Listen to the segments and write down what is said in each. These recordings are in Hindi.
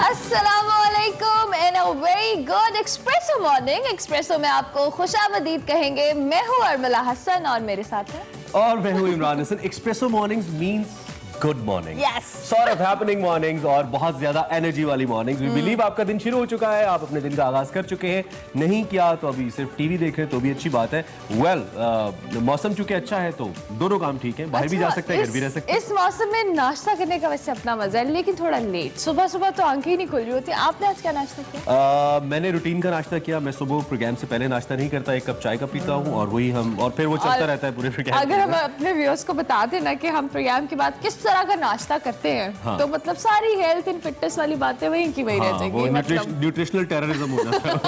अस्सलामुअलैकुम and a very good espresso morning. Espresso में आपको खुशामदीद कहेंगे। मैं हूँ अरमला हसन और मेरे साथ है और मैं हूँ Imran Hasan. Expresso mornings means good morning, Yes. Sort of happening mornings और बहुत ज्यादा एनर्जी वाली मॉर्निंग्स। वी बिलीव आपका दिन शुरू हो चुका है, आप अपने दिन का आगाज कर चुके हैं। नहीं किया तो अभी सिर्फ टीवी देख रहे हैं तो भी अच्छी बात है। मौसम चूंकि अच्छा है तो दोनों काम ठीक है, बाहर भी जा सकते हैं, घर भी रह सकते हैं। इस मौसम में नाश्ता करने का वैसे अपना मजा है, लेकिन थोड़ा लेट। सुबह सुबह तो आंखें ही नहीं खुल रही होती। आपने आज क्या नाश्ता किया? मैंने रूटीन का नाश्ता किया। मैं सुबह प्रोग्राम से पहले नाश्ता नहीं करता, एक कप चाय का पीता हूँ और वही और फिर वो चलता रहता है पूरे प्रोग्राम। अगर हम अपने व्यूअर्स को बता देना कि हम प्रोग्राम के बाद किस तरह का नाश्ता करते हैं, हाँ। तो मतलब सारी हेल्थ एंड फिटनेस वाली बातें वहीं की वहीं रह जाएंगी। मतलब न्यूट्रिशनल टेररिज्म हो जाता है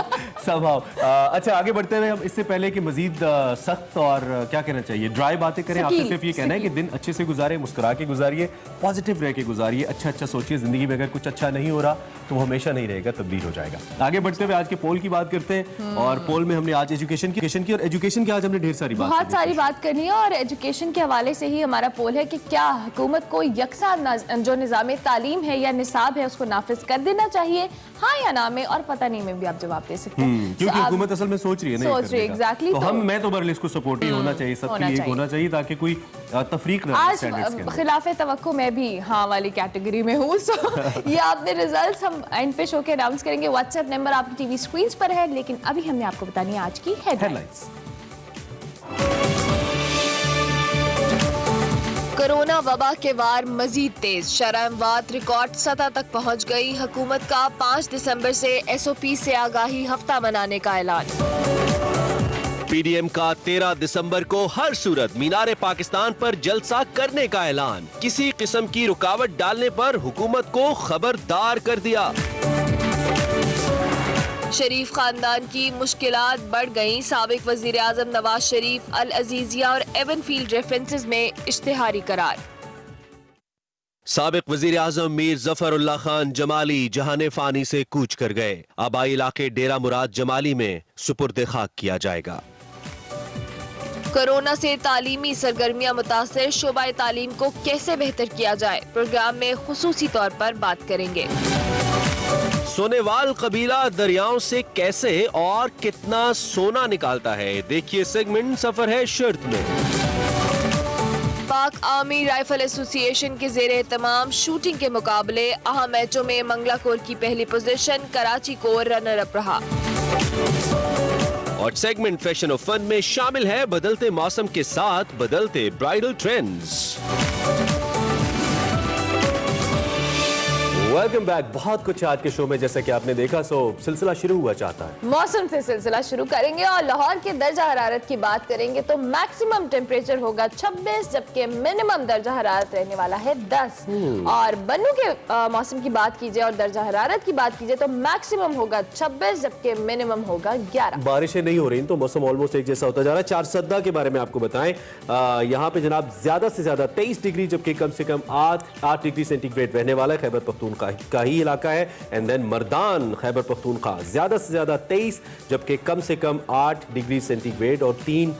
somehow। अच्छा, आगे बढ़ते हुए हम इससे पहले कि मजीद सख्त और क्या कहना चाहिए ड्राई बातें करें, आपसे सिर्फ ये कहना है कि दिन अच्छे से गुजारे, मुस्कुरा के गुजारिए, पॉजिटिव रह के गुजारिए, अच्छा सोचिए। जिंदगी में अगर कुछ अच्छा नहीं हो रहा तो वो हमेशा नहीं रहेगा, तब्दील हो जाएगा। आगे बढ़ते हुए आज के पोल की बात करते हैं और पोल में हमने आज एजुकेशन की और एजुकेशन की आज हमने ढेर सारी बहुत सारी बात करनी है और एजुकेशन के हवाले से ही हमारा पोल है कि क्या हुकूमत को यकसा जो निज़ाम तालीम है या निसाब है उसको नाफिज कर देना चाहिए, हाँ या ना में, और पता नहीं में भी आप जवाब दे सकते हैं। क्योंकि हुकूमत असल में सोच रही है ना, सोच रही है एग्जैक्टली। तो मैं तो बरल इसको सपोर्ट ही होना चाहिए, सबके लिए होना चाहिए ताकि कोई तफरीक ना आज खिलाफे तवक्को मैं भी हाँ वाली कैटेगरी में हूँ। सो ये आपने रिजल्ट्स हम एंड पे शो के अनाउंस करेंगे। व्हाट्सएप नंबर आपकी टीवी स्क्रीन पर है, लेकिन अभी हमने आपको बतानी है आज की हेडलाइंस। कोरोना वबा के वार मजीद तेज, शरह-ए-अमवात रिकॉर्ड सतह तक पहुंच गई। हुकूमत का 5 दिसंबर से SOP से आगाही हफ्ता मनाने का ऐलान। PDM का 13 दिसंबर को हर सूरत मीनारे पाकिस्तान पर जलसा करने का ऐलान। किसी किस्म की रुकावट डालने पर हुकूमत को खबरदार कर दिया। शरीफ खानदान की मुश्किलात बढ़ गईं। साबिक वजीर आजम नवाज शरीफ अल अजीजिया और एवनफील्ड रेफरेंसेस में इश्तिहारी करार। साबिक वजीर आजम मीर जफरुल्लाह खान जमाली जहाने फानी से कूच कर गए। आबाई इलाके डेरा मुराद जमाली में सुपुर्द खाक किया जाएगा। कोरोना से तालीमी सरगर्मियां मुतासर, शोबा तालीम को कैसे बेहतर किया जाए, प्रोग्राम में खुसूसी तौर पर बात करेंगे। सोनेवाल कबीला दरियाओं से कैसे और कितना सोना निकालता है, देखिए सेगमेंट सफर है शर्त में। पाक आर्मी राइफल एसोसिएशन के जेर एहतमाम शूटिंग के मुकाबले, अहम मैचों में मंगला कोर की पहली position, Karachi core runner up रहा। और सेगमेंट फैशन और फन में शामिल है बदलते मौसम के साथ बदलते ब्राइडल ट्रेंड्स। Welcome back. बहुत कुछ आज के शो में जैसा कि आपने देखा, सो सिलसिला शुरू हुआ चाहता है। मौसम से सिलसिला शुरू करेंगे और लाहौर के दर्जा हरारत की बात करेंगे तो मैक्सिमम टेम्परेचर होगा 26, जबकि मिनिमम दर्जा हरारत रहने वाला है 10। और बन्नू के मौसम की बात कीजिए और दर्जा हरारत की बात कीजिए तो मैक्सिमम होगा 26 जबकि मिनिमम होगा 11। बारिशें नहीं हो रही तो मौसम ऑलमोस्ट एक जैसा होता जा रहा है। चारसद्दा के बारे में आपको बताएं, यहाँ पे जनाब ज्यादा से ज्यादा 23 डिग्री जबकि कम से कम 8 डिग्री सेंटीग्रेड रहने वाला है। खैबर पख्तूनख्वा का ही इलाका है। एंड देन मर्दान खैबर पख्तूनख्वा ज्यादा से ज्यादा 23 जबकि कम से कम 8 डिग्री सेंटीग्रेड और 3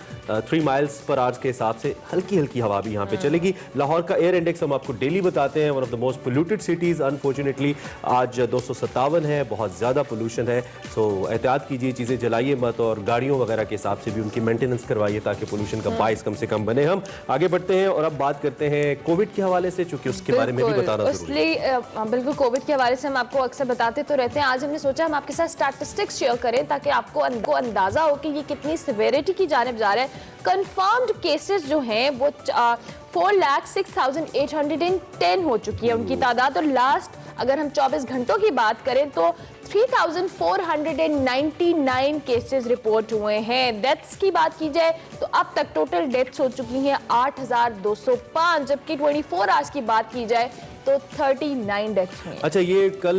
माइल्स पर आवर के हिसाब से हल्की हल्की हवा भी यहाँ पे चलेगी। लाहौर का एयर इंडेक्स हम आपको डेली बताते हैं, one of the most polluted cities unfortunately आज 257 है, बहुत ज्यादा पोल्यूशन है। सो एहतियात कीजिए, चीजें जलाइए मत और गाड़ियों वगैरह के हिसाब से भी उनकी मेंटेनेंस करवाइए ताकि पोल्यूशन का बाइस कम से कम बने। हम आगे बढ़ते हैं और अब बात करते हैं कोविड के हवाले से, चूंकि उसके बारे में भी बताना जरूरी है। बिल्कुल, कोविड के हवाले से हम आपको अक्सर बताते तो रहते हैं। आज हमने सोचा हम आपके साथ स्टैटिस्टिक्स शेयर करें ताकि आपको अंदाजा हो कि ये कितनी सिवियरिटी की जानिब जा रहा है। कंफर्म्ड केसेस जो हैं वो 4,06,810 हो चुकी है उनकी तादाद, और लास्ट अगर हम 24 घंटों की बात करें तो 3,499 केसेस रिपोर्ट हुए हैं। डेथ्स की बात की जाए तो अब तक टोटल डेथ्स हो चुकी हैं 8,205, जबकि 24 आवर्स की बात की जाए तो 39 डेथ्स हुई। अच्छा, ये कल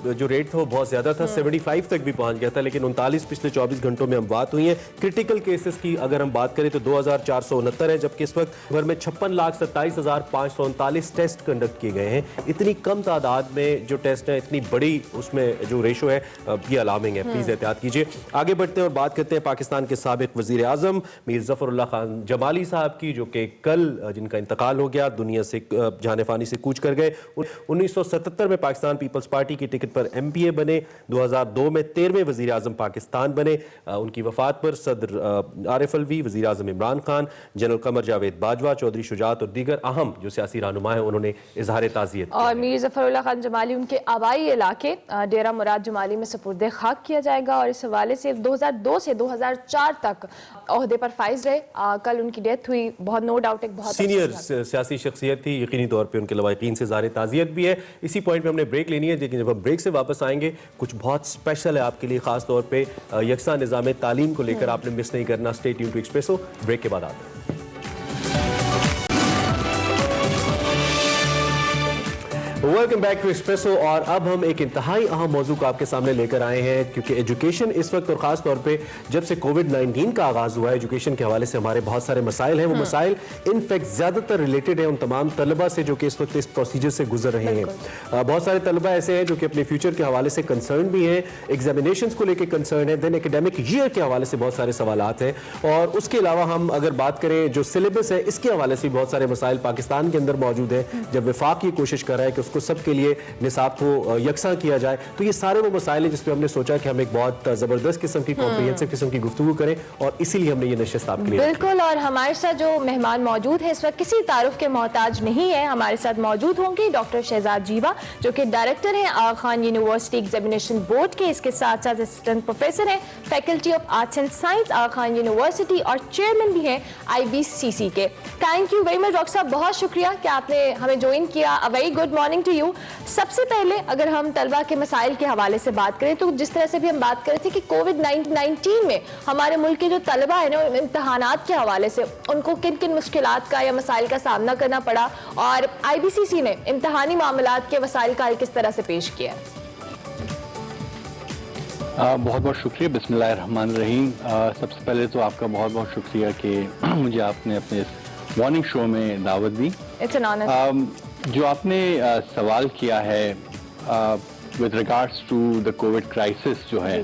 जो रेट था वो बहुत ज्यादा था, 75 तक भी पहुंच गया था, लेकिन 39 पिछले 24 घंटों में हम बात हुई है। क्रिटिकल केसेस की अगर हम बात करें तो 2,469 है, जबकि इस वक्त भर में 56,27,539 टेस्ट कंडक्ट किए गए हैं। इतनी कम तादाद में जो टेस्ट है, इतनी बड़ी उसमें जो रेशो है, ये अलार्मिंग है। प्लीज एहतियात कीजिए। आगे बढ़ते हैं और बात करते हैं पाकिस्तान के साबिक वजीर आजम मीर जफरुल्लाह खान जमाली साहब की, जो कि कल जिनका इंतकाल हो गया, दुनिया से जाने फानी से कूच कर गए। 1977 में पाकिस्तान पीपल्स पार्टी की टिकट पर MPA बने, 2002 में 13वें वजीर आजम पाकिस्तान बने। उनकी वफात पर सदर आरिफ अलवी, वजीर आजम इमरान खान, जनरल कमर जावेद बाजवा, चौधरी शुजात और दीगर अहम जो सियासी रहनुमा हैं उन्होंने इजहार ताज़ियत और मीर जफरुल्लाह खान जमाली उनके आबाई इलाके डेरा मुराद जमाली में सुपुर्द खाक किया जाएगा और इस हवाले से 2002 से 2004 तक ओहदे पर फाइज रहे। कल उनकी डेथ हुई, बहुत नो डाउट एक बहुत सीनियर सियासी शख्सियत थी, यकीनी तौर पे उनके लवाकिन से इजहार ताज़ियत भी है। इसी पॉइंट पे हमने ब्रेक लेनी है, लेकिन जब हम ब्रेक से वापस आएंगे कुछ बहुत स्पेशल है आपके लिए, खास तौर पे यकसा निज़ाम तालीम को लेकर आपने मिस नहीं करना। Stay tuned to Expresso. Break के बाद आते हैं। Welcome back to Expresso. और अब हम एक इंतहाई अहम मौजू को आपके सामने लेकर आए हैं, क्योंकि एजुकेशन इस वक्त और ख़ास तौर पे जब से कोविड-19 का आगाज़ हुआ है, एजुकेशन के हवाले से हमारे बहुत सारे मसाइल हैं। वो मसाइल इनफैक्ट ज़्यादातर रिलेटेड है उन तमाम तलबा से जो कि इस वक्त इस प्रोसीजर से गुजर रहे हैं। बहुत सारे तलबा ऐसे हैं जो कि अपने फ्यूचर के हवाले से कंसर्न भी हैं, एग्जामिनेशन को लेकर कंसर्न है, देन एकेडमिक ईयर के हवाले से बहुत सारे सवालात हैं। और उसके अलावा हम अगर बात करें जो सिलेबस है, इसके हवाले से बहुत सारे मसाइल पाकिस्तान के अंदर मौजूद हैं। जब वफाक ये कोशिश कर रहा है कि उसको सबके लिए निसाब को यकसा किया जाए, तो ये सारे वो मसाइल हैं जिसपे हमने सोचा कि हम एक बहुत जबरदस्त किस्म की कॉम्प्रिहेंसिव किस्म की गुफ्तगू करें, और इसीलिए हमने ये नशिस्त आपके लिए बिल्कुल। और हमारे साथ जो मेहमान मौजूद है इस वक्त किसी तारुफ के मोहताज नहीं है। हमारे साथ मौजूद होंगे डॉक्टर शहजाद जीवा जो कि डायरेक्टर हैं Aga Khan university examination Board के, इसके साथ साथ असिस्टेंट प्रोफेसर हैं faculty of arts and science Aga Khan University और चेयरमैन भी हैं IBCC के। Thank you very much doctor साहब, बहुत शुक्रिया कि आपने हमें ज्वाइन किया। A very good morning to you. सबसे पहले अगर हम तलबा के मसाइल के हवाले से बात करें, तो जिस तरह से भी हम बात कर रहे थे कि कोविड-19 में हमारे मुल्क के जो तलबा है ना, इम्तहानात के हवाले से उनको किन किन मुश्किलात का या मसाइल का सामना करना पड़ा, और IBCC ने इम्तहानी मामलात के वसाइल का किस तरह से पेश किया है। बहुत बहुत शुक्रिया। बिस्मिल्लाहिर्रहमानिर्रहीम। सबसे पहले तो आपका बहुत बहुत शुक्रिया कि मुझे आपने अपने इस मॉर्निंग शो में दावत दी। It's an honour. जो आपने सवाल किया है with regards to the Covid crisis जो है,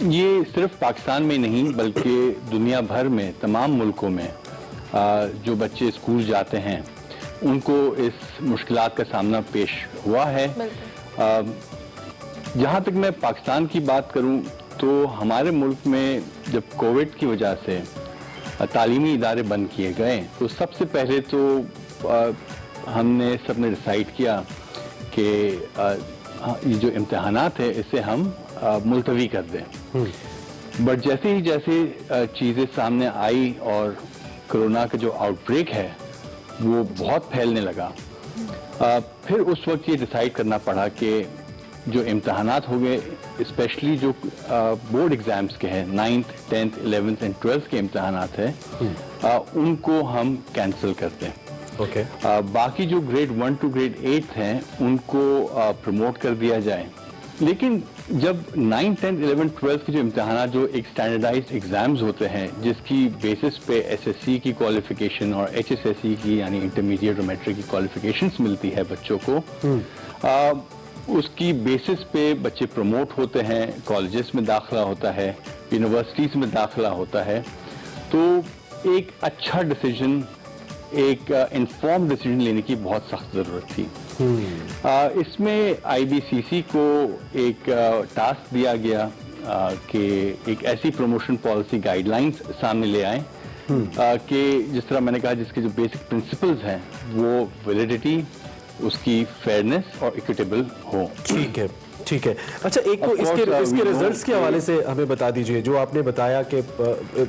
ये सिर्फ पाकिस्तान में नहीं बल्कि दुनिया भर में तमाम मुल्कों में जो बच्चे स्कूल जाते हैं उनको इस मुश्किलात का सामना पेश हुआ है। जहाँ तक मैं पाकिस्तान की बात करूँ तो हमारे मुल्क में जब कोविड की वजह से तालीमी इदारे बंद किए गए, तो सबसे पहले तो हमने सबने डिसाइड किया कि ये जो इम्तहानात है इसे हम मुलतवी कर दें। बट जैसे चीज़ें सामने आई और कोरोना का जो आउटब्रेक है वो बहुत फैलने लगा, फिर उस वक्त ये डिसाइड करना पड़ा कि जो इम्तहानात हो गए, स्पेशली जो बोर्ड एग्ज़ाम्स के हैं 9th, 10th, 11th and 12th के इम्तहानात हैं, उनको हम कैंसिल कर दें। Okay. बाकी जो ग्रेड 1 to ग्रेड 8 हैं उनको प्रमोट कर दिया जाए। लेकिन जब 9, 10, 11, 12 के जो इम्तहानात जो एक स्टैंडर्डाइज्ड एग्जाम्स होते हैं जिसकी बेसिस पे SSC की क्वालिफिकेशन और HSSC की यानी इंटरमीडिएट और मैट्रिक की क्वालिफिकेशंस मिलती है बच्चों को, उसकी बेसिस पे बच्चे प्रमोट होते हैं, कॉलेजेस में दाखिला होता है, यूनिवर्सिटीज़ में दाखिला होता है। तो एक अच्छा डिसीजन, एक इन्फॉर्म डिसीजन लेने की बहुत सख्त ज़रूरत थी। इसमें IBCC को एक टास्क दिया गया कि एक ऐसी प्रमोशन पॉलिसी गाइडलाइंस सामने ले आए कि जिस तरह मैंने कहा जिसके जो बेसिक प्रिंसिपल्स हैं वो वैलिडिटी, उसकी फेयरनेस और इक्विटेबल हो। ठीक है। अच्छा, एक तो इसके रिजल्ट्स के हवाले से हमें बता दीजिए, जो आपने बताया कि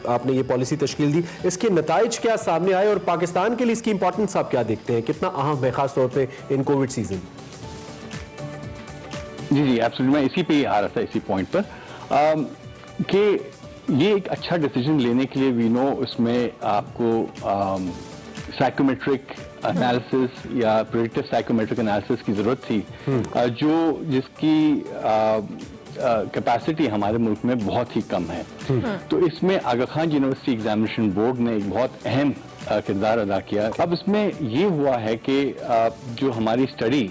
आपने ये पॉलिसी तश्कील दी, इसके नताइज क्या सामने आए और पाकिस्तान के लिए इसकी इंपॉर्टेंस आप क्या देखते हैं, कितना अहम है खास तौर पे इन कोविड सीजन? जी एब्सोल्युटली, मैं इसी पे ही आ रहा था, इसी पॉइंट पर कि ये एक अच्छा डिसीजन लेने के लिए वी नो उसमें आपको साइकोमेट्रिक एनालिसिस या प्रेडिक्टिव साइकोमेट्रिक एनालिसिस की जरूरत थी, जिसकी कैपेसिटी हमारे मुल्क में बहुत ही कम है। तो इसमें आगा खान यूनिवर्सिटी एग्जामिनेशन बोर्ड ने एक बहुत अहम किरदार अदा किया। अब इसमें ये हुआ है कि जो हमारी स्टडी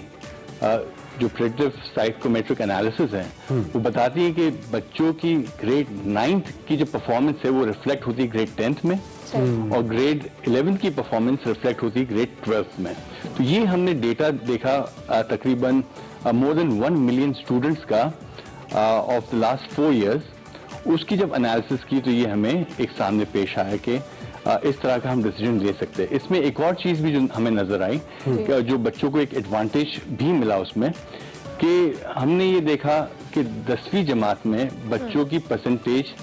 जो प्रेडिक्टिव साइकोमेट्रिक एनालिसिस है वो बताती है कि बच्चों की ग्रेड 9th की जो परफॉर्मेंस है वो रिफ्लेक्ट होती है ग्रेड 10th में और ग्रेड 11th की परफॉर्मेंस रिफ्लेक्ट होती है ग्रेड 12th में। तो ये हमने डेटा देखा तकरीबन मोर देन 1 मिलियन स्टूडेंट्स का ऑफ द लास्ट 4 years। उसकी जब एनालिसिस की तो ये हमें एक सामने पेश आया कि इस तरह का हम डिसीजन ले सकते हैं। इसमें एक और चीज भी जो हमें नजर आई कि जो बच्चों को एक एडवांटेज भी मिला उसमें कि हमने ये देखा कि 10वीं जमात में बच्चों की परसेंटेज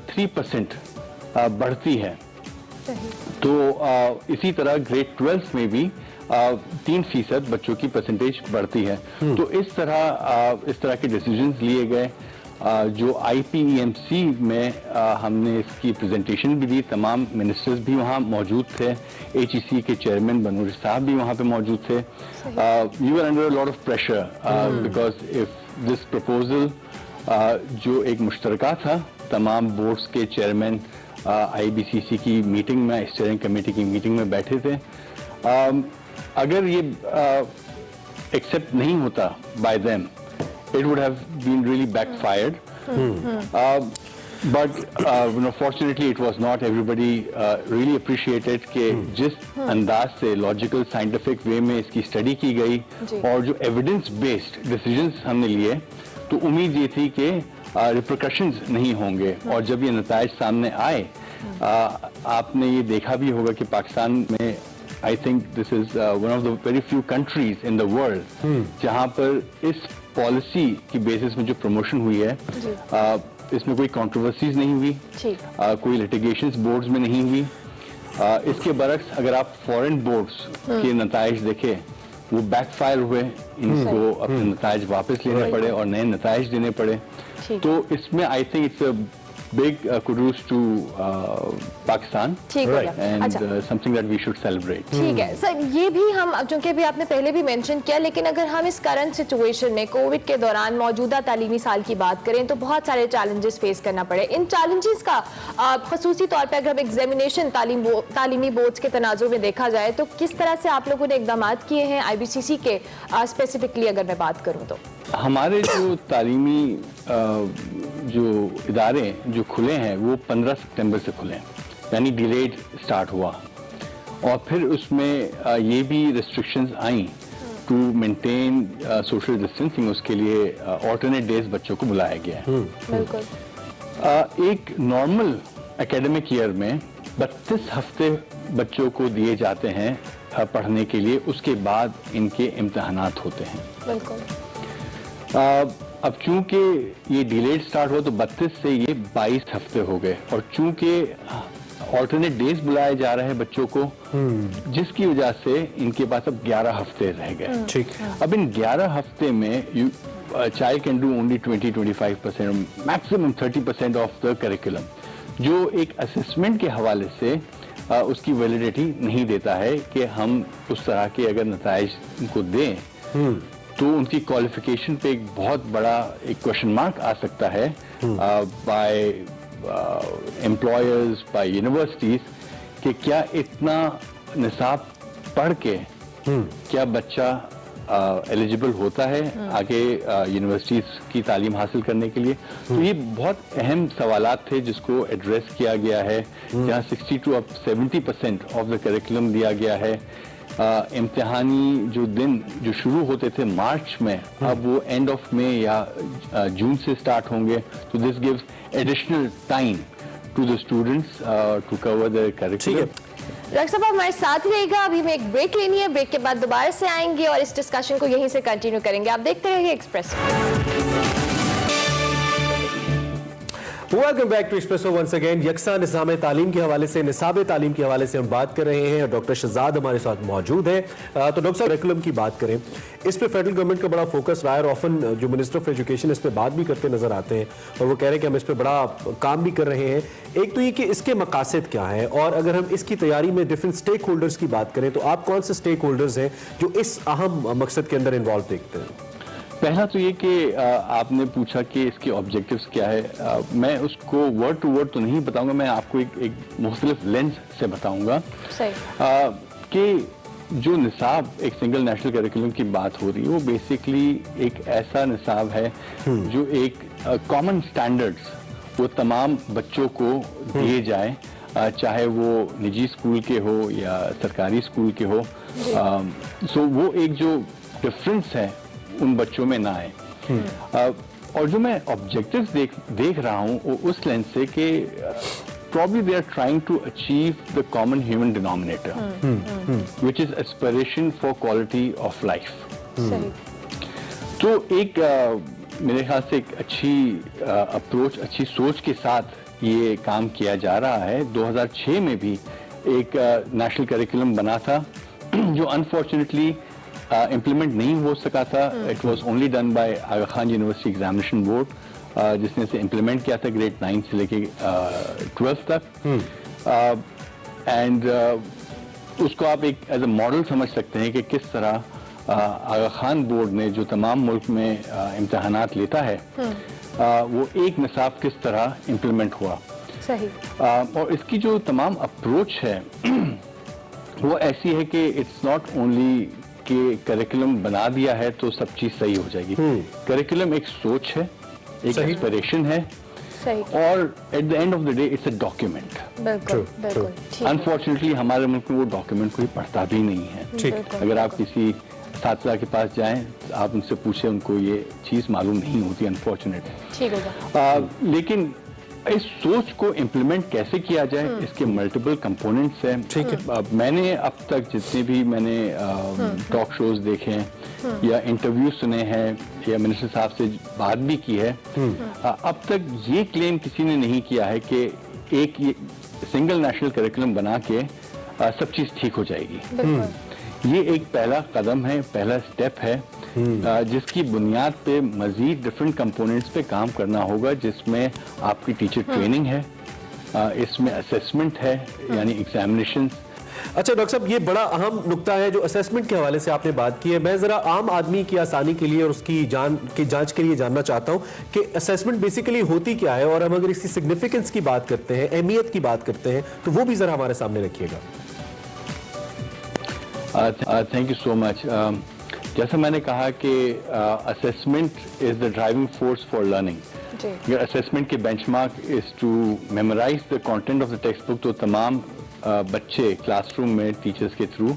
3% बढ़ती है। तो इसी तरह ग्रेड 12 में भी 3% बच्चों की परसेंटेज बढ़ती है। तो इस तरह के डिसीजंस लिए गए। जो IPEMC में हमने इसकी प्रेजेंटेशन भी दी, तमाम मिनिस्टर्स भी वहाँ मौजूद थे, HEC के चेयरमैन बनूरी साहब भी वहाँ पे मौजूद थे। You are under a lot of pressure because if this proposal जो एक मुश्तरका था, तमाम बोर्ड्स के चेयरमैन IBCC की मीटिंग में, स्टीयरिंग कमेटी की मीटिंग में बैठे थे। अगर ये एक्सेप्ट नहीं होता by them, it would have been really backfired. But fortunately it was not. Everybody really appreciated कि जिस अंदाज से लॉजिकल साइंटिफिक वे में इसकी स्टडी की गई और जो एविडेंस बेस्ड डिसीजंस हमने लिए, तो उम्मीद ये थी कि रिपरकशंस नहीं होंगे। और जब ये नताइज सामने आए, आपने ये देखा भी होगा कि पाकिस्तान में I think this is one of the very few countries in the world जहाँ पर इस पॉलिसी की बेसिस में जो प्रमोशन हुई है, इसमें कोई कंट्रोवर्सीज नहीं हुई, कोई लिटिगेशंस बोर्ड्स में नहीं हुई। इसके बरक्स अगर आप फॉरेन बोर्ड्स के नताइज देखें, वो बैकफायर हुए, इनको अपने नताइज वापस लेने पड़े और नए नताइज देने पड़े। तो इसमें I think it's a big kudos to Pakistan and something that we should celebrate. ठीक है सर, ये भी हम चूंकि भी आपने पहले भी मेंशन किया, लेकिन अगर हम इस करंट सिचुएशन में कोविड के दौरान मौजूदा तालीमी साल की बात करें तो बहुत सारे चैलेंजेस फेस करना पड़े। इन चैलेंजेस का खसूसी तौर पे अगर हम एग्जामिनेशन तालीमी बोर्ड्स के तनाजुर में देखा जाए तो किस तरह से आप लोगों ने इकदाम किए हैं IBCC के स्पेसिफिकली अगर मैं बात करूँ तो? हमारे जो तालीमी जो इदारे जो खुले हैं वो 15 सितंबर से खुले हैं, यानी डिलेड स्टार्ट हुआ। और फिर उसमें ये भी रिस्ट्रिक्शंस आई टू मेंटेन सोशल डिस्टेंसिंग, उसके लिए ऑल्टरनेट डेज बच्चों को बुलाया गया है। बिल्कुल। एक नॉर्मल एकेडमिक ईयर में 32 हफ्ते बच्चों को दिए जाते हैं पढ़ने के लिए, उसके बाद इनके इम्तिहानात होते हैं। बिल्कुल। अब चूंकि ये डिलेड स्टार्ट हुआ तो 32 से ये 22 हफ्ते हो गए, और चूंकि ऑल्टरनेट डेज बुलाए जा रहे हैं बच्चों को, जिसकी वजह से इनके पास अब 11 हफ्ते रह गए। ठीक। अब इन 11 हफ्ते में child can do only 20-25%, maximum 30% of the curriculum, जो एक असेसमेंट के हवाले से उसकी वैलिडिटी नहीं देता है कि हम उस तरह के अगर नताइज उनको दें तो उनकी क्वालिफिकेशन पे एक बहुत बड़ा एक क्वेश्चन मार्क आ सकता है बाय एम्प्लॉयर्स, बाय यूनिवर्सिटीज, कि क्या इतना निसाब पढ़ के क्या बच्चा एलिजिबल होता है आगे यूनिवर्सिटीज की तालीम हासिल करने के लिए। तो ये बहुत अहम सवालात थे जिसको एड्रेस किया गया है, जहाँ 60 to 70% ऑफ द करिकुलम दिया गया है। इम्तिहानी जो दिन जो शुरू होते थे मार्च में, अब वो एंड ऑफ मई या जून से स्टार्ट होंगे। तो this gives additional time to the students to cover the curriculum. Doctor साहब हमारे साथ ही रहेगा, अभी हमें एक ब्रेक लेनी है, ब्रेक के बाद दोबारा से आएंगे और इस डिस्कशन को यहीं से कंटिन्यू करेंगे। आप देखते रहिए express. Welcome back to expresso once again. यकसा निज़ाम तालीम के हवाले से, निसाब तालीम के हवाले से हम बात कर रहे हैं। डॉक्टर शहजाद हमारे साथ मौजूद है। तो डॉक्टर साहब, करिकुलम की बात करें, इस पे फेडरल गवर्नमेंट का बड़ा फोकस रहा है और ऑफन जो मिनिस्टर ऑफ एजुकेशन इस पे बात भी करते नजर आते हैं और वो कह रहे हैं कि हम इस पे बड़ा काम भी कर रहे हैं। एक तो ये कि इसके मकासद क्या है, और अगर हम इसकी तैयारी में डिफरेंट स्टेक होल्डर्स की बात करें तो आप कौन से स्टेक होल्डर्स हैं जो इस अहम मकसद के अंदर इन्वॉल्व देखते हैं? पहला तो ये कि आपने पूछा कि इसके ऑब्जेक्टिव्स क्या है। मैं उसको वर्ड टू वर्ड तो नहीं बताऊंगा, मैं आपको एक मुख्तलिफ लेंस से बताऊंगा कि जो निसाब एक सिंगल नेशनल करिकुलम की बात हो रही है वो बेसिकली एक ऐसा निसाब है जो एक कॉमन स्टैंडर्ड्स वो तमाम बच्चों को दिए जाए, चाहे वो निजी स्कूल के हो या सरकारी स्कूल के हो। सो वो एक जो डिफरेंस है उन बच्चों में ना आए। और जो मैं ऑब्जेक्टिव्स देख रहा हूँ वो उस लेंस से कि probably they are trying to achieve the common human denominator, which is aspiration for quality of life. सही। तो एक मेरे ख्याल से एक अच्छी अप्रोच, अच्छी सोच के साथ ये काम किया जा रहा है। 2006 में भी एक नेशनल करिकुलम बना था जो अनफॉर्चुनेटली इम्प्लीमेंट नहीं हो सका था। It was only done by Aga Khan university examination board, जिसने से इम्प्लीमेंट किया था ग्रेड 9 से लेके 12 तक। एंड उसको आप एक एज अ मॉडल समझ सकते हैं कि किस तरह आगा खान बोर्ड ने जो तमाम मुल्क में इम्तहानात लेता है वो एक निसाब किस तरह इम्प्लीमेंट हुआ। सही। और इसकी जो तमाम अप्रोच है वो ऐसी है कि इट्स नॉट ओनली कि करिकुलम बना दिया है तो सब चीज सही हो जाएगी। करिकुलम एक सोच है, एक इंस्पिरेशन है, सही। और at the end of the day it's a document. बिल्कुल बिल्कुल ठीक है। अनफॉर्चुनेटली हमारे मुल्क में वो डॉक्यूमेंट कोई पढ़ता भी नहीं है। बिल्कुल, अगर आप किसी साथी के पास जाएं, आप उनसे पूछें, उनको ये चीज मालूम नहीं होती, अनफॉर्चुनेट। ठीक होगा। लेकिन इस सोच को इम्प्लीमेंट कैसे किया जाए, इसके मल्टीपल कंपोनेंट्स हैं। ठीक है। मैंने अब तक जितने भी मैंने टॉक शोज देखे हैं या इंटरव्यू सुने हैं या मिनिस्टर साहब से बात भी की है, अब तक ये क्लेम किसी ने नहीं किया है कि एक सिंगल नेशनल करिकुलम बना के सब चीज ठीक हो जाएगी। ये एक पहला कदम है, पहला स्टेप है, जिसकी बुनियाद पे मजीद डिफरेंट कंपोनेंट्स पे काम करना होगा, जिसमें आपकी टीचर ट्रेनिंग है, इसमें असेसमेंट है यानी एग्जामिनेशन। अच्छा डॉक्टर साहब, ये बड़ा अहम नुक्ता है जो असेसमेंट के हवाले से आपने बात की है। मैं जरा आम आदमी की आसानी के लिए और उसकी जांच के लिए जानना चाहता हूं कि असेसमेंट बेसिकली होती क्या है, और हम अगर इसकी सिग्निफिकेंस की बात करते हैं, अहमियत की बात करते हैं, तो वो भी जरा हमारे सामने रखिएगा। Thank you so much. जैसा मैंने कहा कि assessment is the driving force for learning. Assessment के benchmark is to memorise the content of the text book. तो तमाम बच्चे क्लासरूम में टीचर्स के थ्रू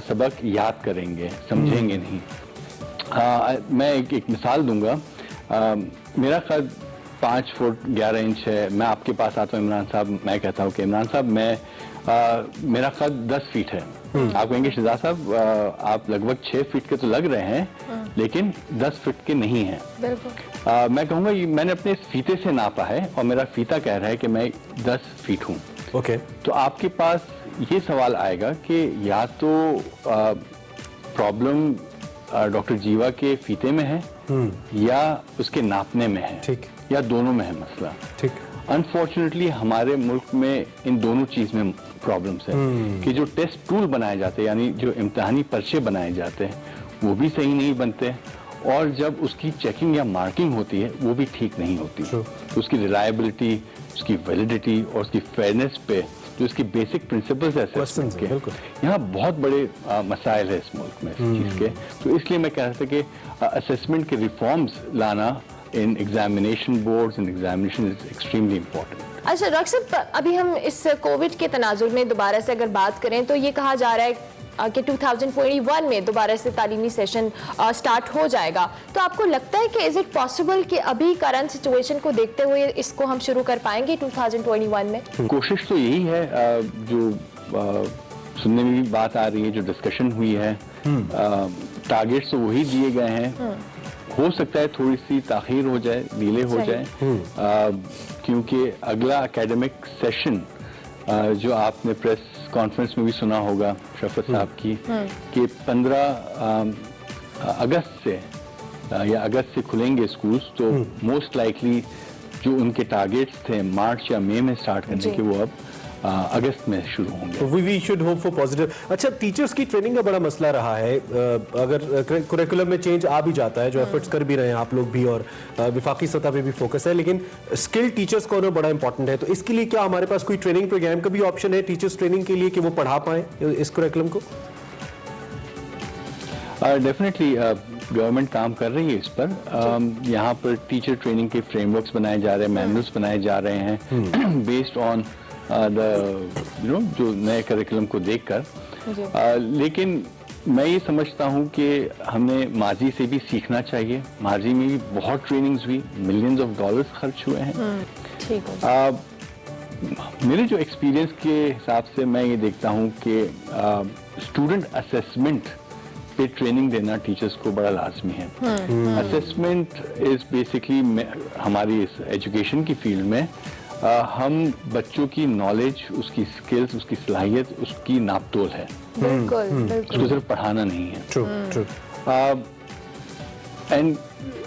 सबक याद करेंगे, समझेंगे नहीं। मैं एक मिसाल दूंगा। मेरा कद 5 फुट 11 इंच है। मैं आपके पास आता हूँ इमरान साहब, मैं कहता हूँ कि इमरान साहब मेरा कद 10 फीट है। आप कहेंगे शहजाद साहब आप लगभग 6 फीट के तो लग रहे हैं, लेकिन 10 फीट के नहीं हैं। मैं कहूँगा मैंने अपने फीते से नापा है और मेरा फीता कह रहा है कि मैं 10 फीट हूँ। ओके। तो आपके पास ये सवाल आएगा कि या तो प्रॉब्लम डॉक्टर जीवा के फीते में है या उसके नापने में है, ठीक, या दोनों में है मसला। ठीक। अनफॉर्चुनेटली हमारे मुल्क में इन दोनों चीज में प्रॉब्लम्स है कि जो टेस्ट टूल बनाए जाते हैं यानी जो इम्तिहानी पर्चे बनाए जाते हैं वो भी सही नहीं बनते, और जब उसकी चेकिंग या मार्किंग होती है वो भी ठीक नहीं होती। तो उसकी रिलायबिलिटी, उसकी वैलिडिटी और उसकी फेयरनेस पे जो इसकी बेसिक प्रिंसिपल्स है असेसमेंट के, यहाँ बहुत बड़े मसाइल है इस मुल्क में इस चीज के। तो इसलिए मैं कह रहा था कि असेसमेंट के रिफॉर्म्स लाना in examination boards and examination is extremely important. अच्छा डॉक्टर साहब, अभी हम इस कोविड के तनाजुर में दोबारा से अगर बात करें तो ये कहा जा रहा है कि 2021 में दोबारा से तालीमी सेशन स्टार्ट हो जाएगा। तो आपको लगता है कि इज इट पॉसिबल कि अभी करंट सिचुएशन को देखते हुए इसको हम शुरू कर पाएंगे 2021 में? कोशिश तो यही है, जो सुनने में भी बात आ रही है, जो डिस्कशन हुई है, टारगेट्स तो वही दिए गए हैं। हो सकता है थोड़ी सी ताखीर हो जाए, डिले हो जाए, क्योंकि अगला एकेडमिक सेशन जो आपने प्रेस कॉन्फ्रेंस में भी सुना होगा शफकत साहब की कि 15 अगस्त से या अगस्त से खुलेंगे स्कूल्स। तो मोस्ट लाइकली जो उनके टारगेट्स थे मार्च या मई में स्टार्ट करने के, वो अब अगस्त में शुरू होंगे। We should hope for positive. अच्छा, टीचर्स की ट्रेनिंग का बड़ा मसला रहा है। अगर करिकुलम में चेंज आ भी जाता है, जो एफर्ट्स कर भी रहे हैं आप लोग भी, और विफाकी सतह पे भी फोकस है, लेकिन स्किल टीचर्स को होना बड़ा इंपॉर्टेंट है। तो इसके लिए क्या हमारे पास कोई ट्रेनिंग प्रोग्राम का भी ऑप्शन है टीचर्स ट्रेनिंग के लिए कि वो पढ़ा पाए इस करिकुलम को? डेफिनेटली गवर्नमेंट काम कर रही है इस पर। यहाँ पर टीचर ट्रेनिंग के फ्रेमवर्क्स बनाए जा रहे हैं, मैनुअल्स बनाए जा रहे हैं बेस्ड ऑन जो नए करिकुलम को देखकर। लेकिन मैं ये समझता हूँ कि हमें माजी से भी सीखना चाहिए। माजी में भी बहुत ट्रेनिंग्स हुई, मिलियंस ऑफ डॉलर्स खर्च हुए हैं। ठीक है। मेरे जो एक्सपीरियंस के हिसाब से मैं ये देखता हूँ कि स्टूडेंट असेसमेंट पे ट्रेनिंग देना टीचर्स को बड़ा लाजमी है। असेसमेंट इज बेसिकली हमारी इस एजुकेशन की फील्ड में हम बच्चों की नॉलेज, उसकी स्किल्स, उसकी सलाहियत, उसकी नापतोल है। बिल्कुल बिल्कुल। उसको सिर्फ पढ़ाना नहीं है। True true. एंड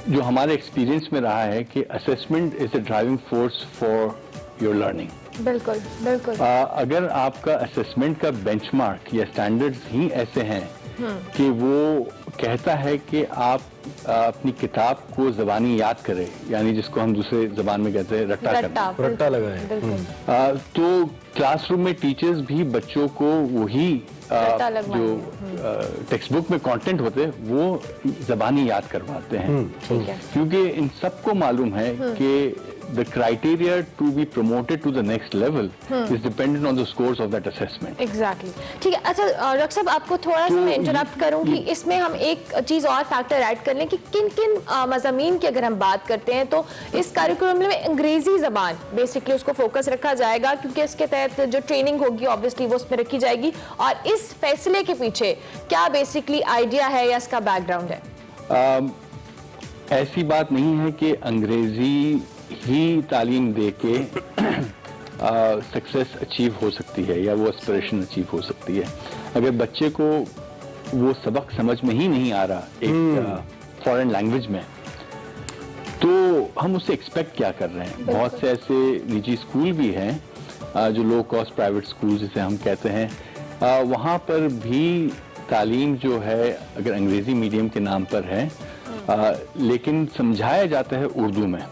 जो हमारे एक्सपीरियंस में रहा है कि assessment is the driving force for your learning. बिल्कुल बिल्कुल। अगर आपका असेसमेंट का बेंचमार्क या स्टैंडर्ड्स ही ऐसे हैं कि वो कहता है कि आप अपनी किताब को जबानी याद करें, यानी जिसको हम दूसरे जबान में कहते हैं रट्टा करना, रट्टा लगाएं। बिल्कुल। तो क्लासरूम में टीचर्स भी बच्चों को वही जो टेक्स्ट बुक में कंटेंट होते हैं वो जबानी याद करवाते हैं। ठीक है। क्योंकि इन सबको मालूम है कि the criteria to be promoted to the next level is dependent on the scores of that assessment. Exactly. ठीक है। अच्छा डॉक्टर साहब, आपको थोड़ा सा मैं इंटरप्ट करूंगी, इसमें हम एक चीज और फैक्टर ऐड कर लें कि किन किन मज़ामीन की अगर हम बात करते हैं तो इस कार्यक्रम में अंग्रेजी जबान बेसिकली उसको फोकस रखा जाएगा, क्योंकि इसके तहत जो ट्रेनिंग होगी ऑब्वियसली वो उसमें रखी जाएगी। और इस फैसले के पीछे क्या बेसिकली आइडिया है या इसका बैकग्राउंड है? ऐसी बात नहीं है कि अंग्रेजी ही तालीम दे के सक्सेस अचीव हो सकती है या वो एस्पिरेशन अचीव हो सकती है। अगर बच्चे को वो सबक समझ में ही नहीं आ रहा एक फॉरेन लैंग्वेज में, तो हम उससे एक्सपेक्ट क्या कर रहे हैं? बहुत से ऐसे निजी स्कूल भी हैं जो लो कॉस्ट प्राइवेट स्कूल जिसे हम कहते हैं, वहाँ पर भी तालीम जो है अगर अंग्रेजी मीडियम के नाम पर है, लेकिन समझाया जाता है उर्दू में।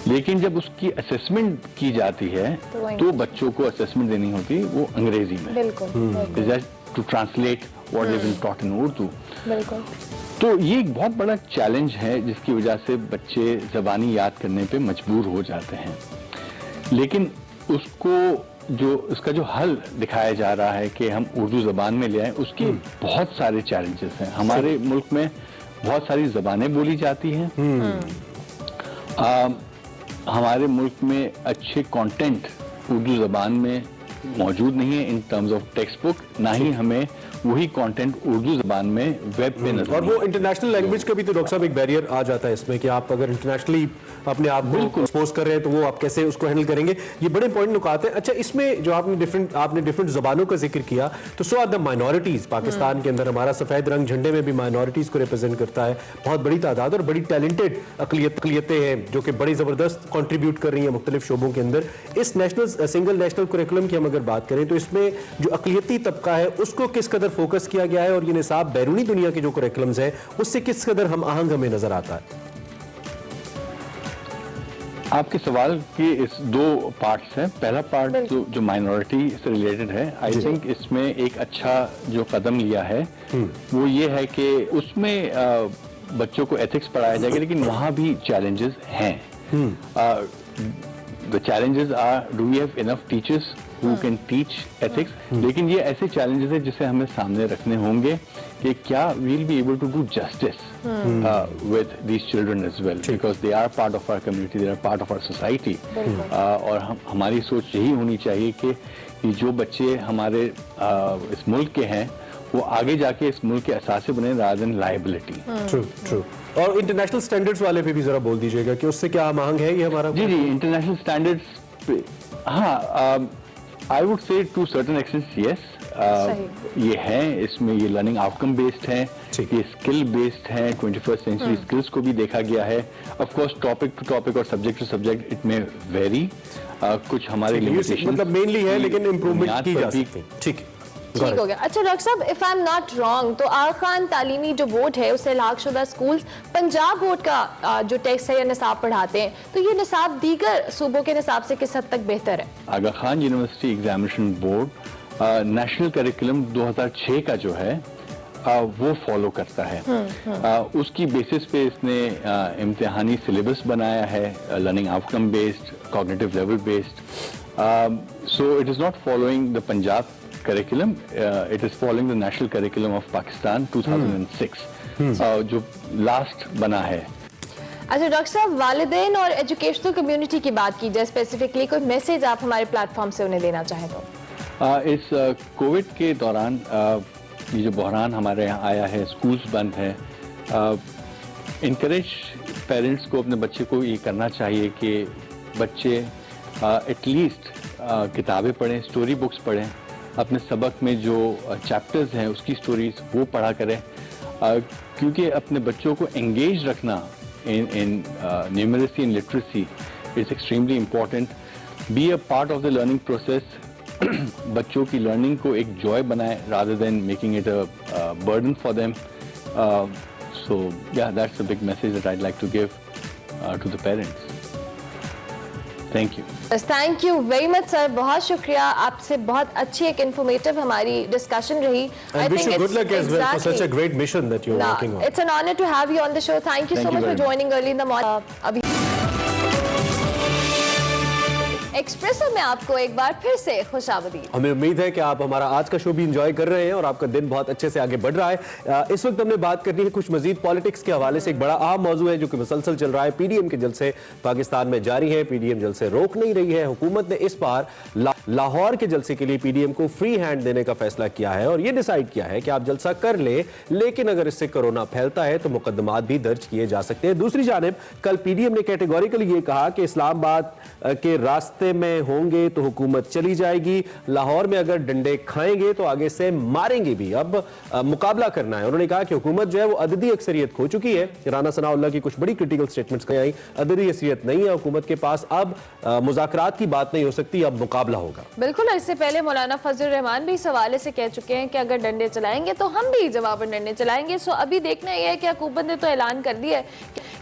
लेकिन जब उसकी असेसमेंट की जाती है तो बच्चों को असेसमेंट देनी होती है वो अंग्रेजी में। बिल्कुल। To translate what is been taught in Urdu. बिल्कुल। तो ये एक बहुत बड़ा चैलेंज है जिसकी वजह से बच्चे जबानी याद करने पे मजबूर हो जाते हैं। लेकिन उसका जो हल दिखाया जा रहा है कि हम उर्दू जबान में ले आए, उसके बहुत सारे चैलेंजेस हैं। हमारे मुल्क में बहुत सारी जबानें बोली जाती हैं। हमारे मुल्क में अच्छे कंटेंट उर्दू जबान में मौजूद नहीं है in terms of text book, ना ही हमें वही कंटेंट उर्दू जबान में वेब पे नजर। और वो इंटरनेशनल लैंग्वेज का भी तो डॉक्टर साहब एक बैरियर आ जाता है इसमें कि आप अगर इंटरनेशनली अपने आप को एक्सपोज कर रहे हैं तो वो आप कैसे उसको हैंडल करेंगे, ये बड़े इंपॉर्टेंट नुकात हैं। अच्छा, इसमें जो आपने डिफरेंट जबानों का जिक्र किया, तो सो आर द माइनॉरिटीज पाकिस्तान के अंदर। हमारा सफेद रंग झंडे में भी माइनॉरिटीज को रिप्रेजेंट करता है, बहुत बड़ी तादाद और बड़ी टैलेंटेड अकलियतें हैं जो कि बड़ी जबरदस्त कंट्रीब्यूट कर रही हैं मुख्तलिफ शोबों के अंदर। इस सिंगल नेशनल करिकुलम की हम अगर बात करें तो इसमें जो अकलियती तबका है उसको किस कदर फोकस किया गया है और ये निसाब बैरूनी दुनिया के जो करिकुलम्स है उससे किस कदर हम आहंग हमें नजर आता है? आपके सवाल के इस दो पार्ट्स हैं। पहला पार्ट जो माइनॉरिटी से रिलेटेड है, आई थिंक इसमें एक अच्छा जो कदम लिया है वो ये है कि उसमें बच्चों को एथिक्स पढ़ाया जाएगा, लेकिन वहां भी चैलेंजेस हैं। The challenges are, do we have enough teachers who can teach ethics? लेकिन ये ऐसे challenges है जिसे हमें सामने रखने होंगे कि क्या we'll be able to do justice with these children as well, because they are part of our community, they are part of our society. और हमारी सोच यही होनी चाहिए कि जो बच्चे हमारे इस मुल्क के हैं वो आगे जाके इस मुल्क के असासे बने rather than liability. True. और इंटरनेशनल स्टैंडर्ड्स वाले पे भी जरा बोल दीजिएगा कि उससे क्या मांग है ये हमारा? जी, इंटरनेशनल स्टैंडर्ड्स पे हाँ, I would say to certain extent yes, ये है, इसमें ये लर्निंग आउटकम बेस्ड है, ये स्किल बेस्ड है, 21st सेंचुरी स्किल्स को भी देखा गया है। Of course topic to topic और सब्जेक्ट टू सब्जेक्ट इट में वेरी, कुछ हमारे लिमिटेशंस मतलब मेनली है लेकिन इंप्रूवमेंट की जा सकती है। ठीक हो गया। अच्छा डॉक्टर साहब, if I am not wrong तो आगा खान तालीमी जो बोर्ड है उससे लागशुदा स्कूल्स पंजाब बोर्ड का जो टेक्स्ट है या निसाब पढ़ाते हैं, तो ये निसाब दीगर सूबों के निसाब से किस हद तक बेहतर है? Aga Khan university examination board national curriculum 2006 का जो है वो फॉलो करता है। उसकी बेसिस पे इसने इम्तिहानी सिलेबस बनाया है, learning outcome based, cognitive level based. So it is not following the Punjab curriculum, it is following the national curriculum of Pakistan 2006, जो लास्ट बना है। अच्छा डॉक्टर साहब, वालिदैन और एजुकेशनल कम्युनिटी की बात की जाए स्पेसिफिकली, कोई मैसेज आप हमारे प्लेटफॉर्म से उन्हें देना चाहें तो? इस कोविड के दौरान ये जो बहरान हमारे यहाँ आया है, स्कूल्स बंद है, इनकरेज पेरेंट्स को अपने बच्चे को ये करना चाहिए कि बच्चे एटलीस्ट किताबें पढ़ें, स्टोरी बुक्स पढ़ें, अपने सबक में जो चैप्टर्स हैं उसकी स्टोरीज वो पढ़ा करें, क्योंकि अपने बच्चों को एंगेज रखना in numeracy and literacy is extremely important. Be a part of the learning process. बच्चों की लर्निंग को एक जॉय बनाए rather than making it a burden for them. So yeah, that's a big message that I'd like to give to the parents. Thank you. Thank you very much sir, बहुत शुक्रिया। आपसे बहुत अच्छी एक इन्फॉर्मेटिव हमारी डिस्कशन रही। I wish you good luck as well for such a great mission that you're working on. It's an honor to have you on the show. Thank you so much for joining early in the morning. अभी एक्सप्रेसो में आपको एक बार फिर से खुशामदीद। हमें उम्मीद है कि आप हमारा आज का शो भी एंजॉय कर रहे हैं और आपका दिन बहुत अच्छे से आगे बढ़ रहा है। इस वक्त हमने बात करनी है कुछ मजीद पॉलिटिक्स के हवाले से। एक बड़ा अहम मौजू है जो कि मुसलसल चल रहा है। पीडीएम के जलसे पाकिस्तान में जारी है, पीडीएम जलसे रोक नहीं रही है। हुकूमत ने इस बार लाहौर के जलसे के लिए पीडीएम को फ्री हैंड देने का फैसला किया है और यह डिसाइड किया है कि आप जलसा कर ले, लेकिन अगर इससे कोरोना फैलता है तो मुकदमात भी दर्ज किए जा सकते हैं। दूसरी जानिब कल पीडीएम ने कैटेगोरिकली ये कहा कि इस्लामाबाद के रास्ते में होंगे तो हुकूमत चली जाएगी, लाहौर में अगर डंडे खाएंगे तो आगे से मारेंगे भी। अब मुकाबला करना है। उन्होंने कहा कि हुकूमत जो है वो अददी अक्सरियत खो चुकी है। राना सनाउल्लाह की कुछ बड़ी क्रिटिकल स्टेटमेंट्स आई, अददी अक्सरियत नहीं है हुकूमत के पास, अब मुज़ाकरात की बात नहीं हो सकती, अब मुकाबला होगा। बिल्कुल, इससे पहले मौलाना फजल रहमान भी इस हवाले से कह चुके हैं कि अगर डंडे चलाएंगे तो हम भी जवाबन डंडे चलाएंगे। सो अभी देखना यह है कि हुकूमत ने तो ऐलान कर दिया है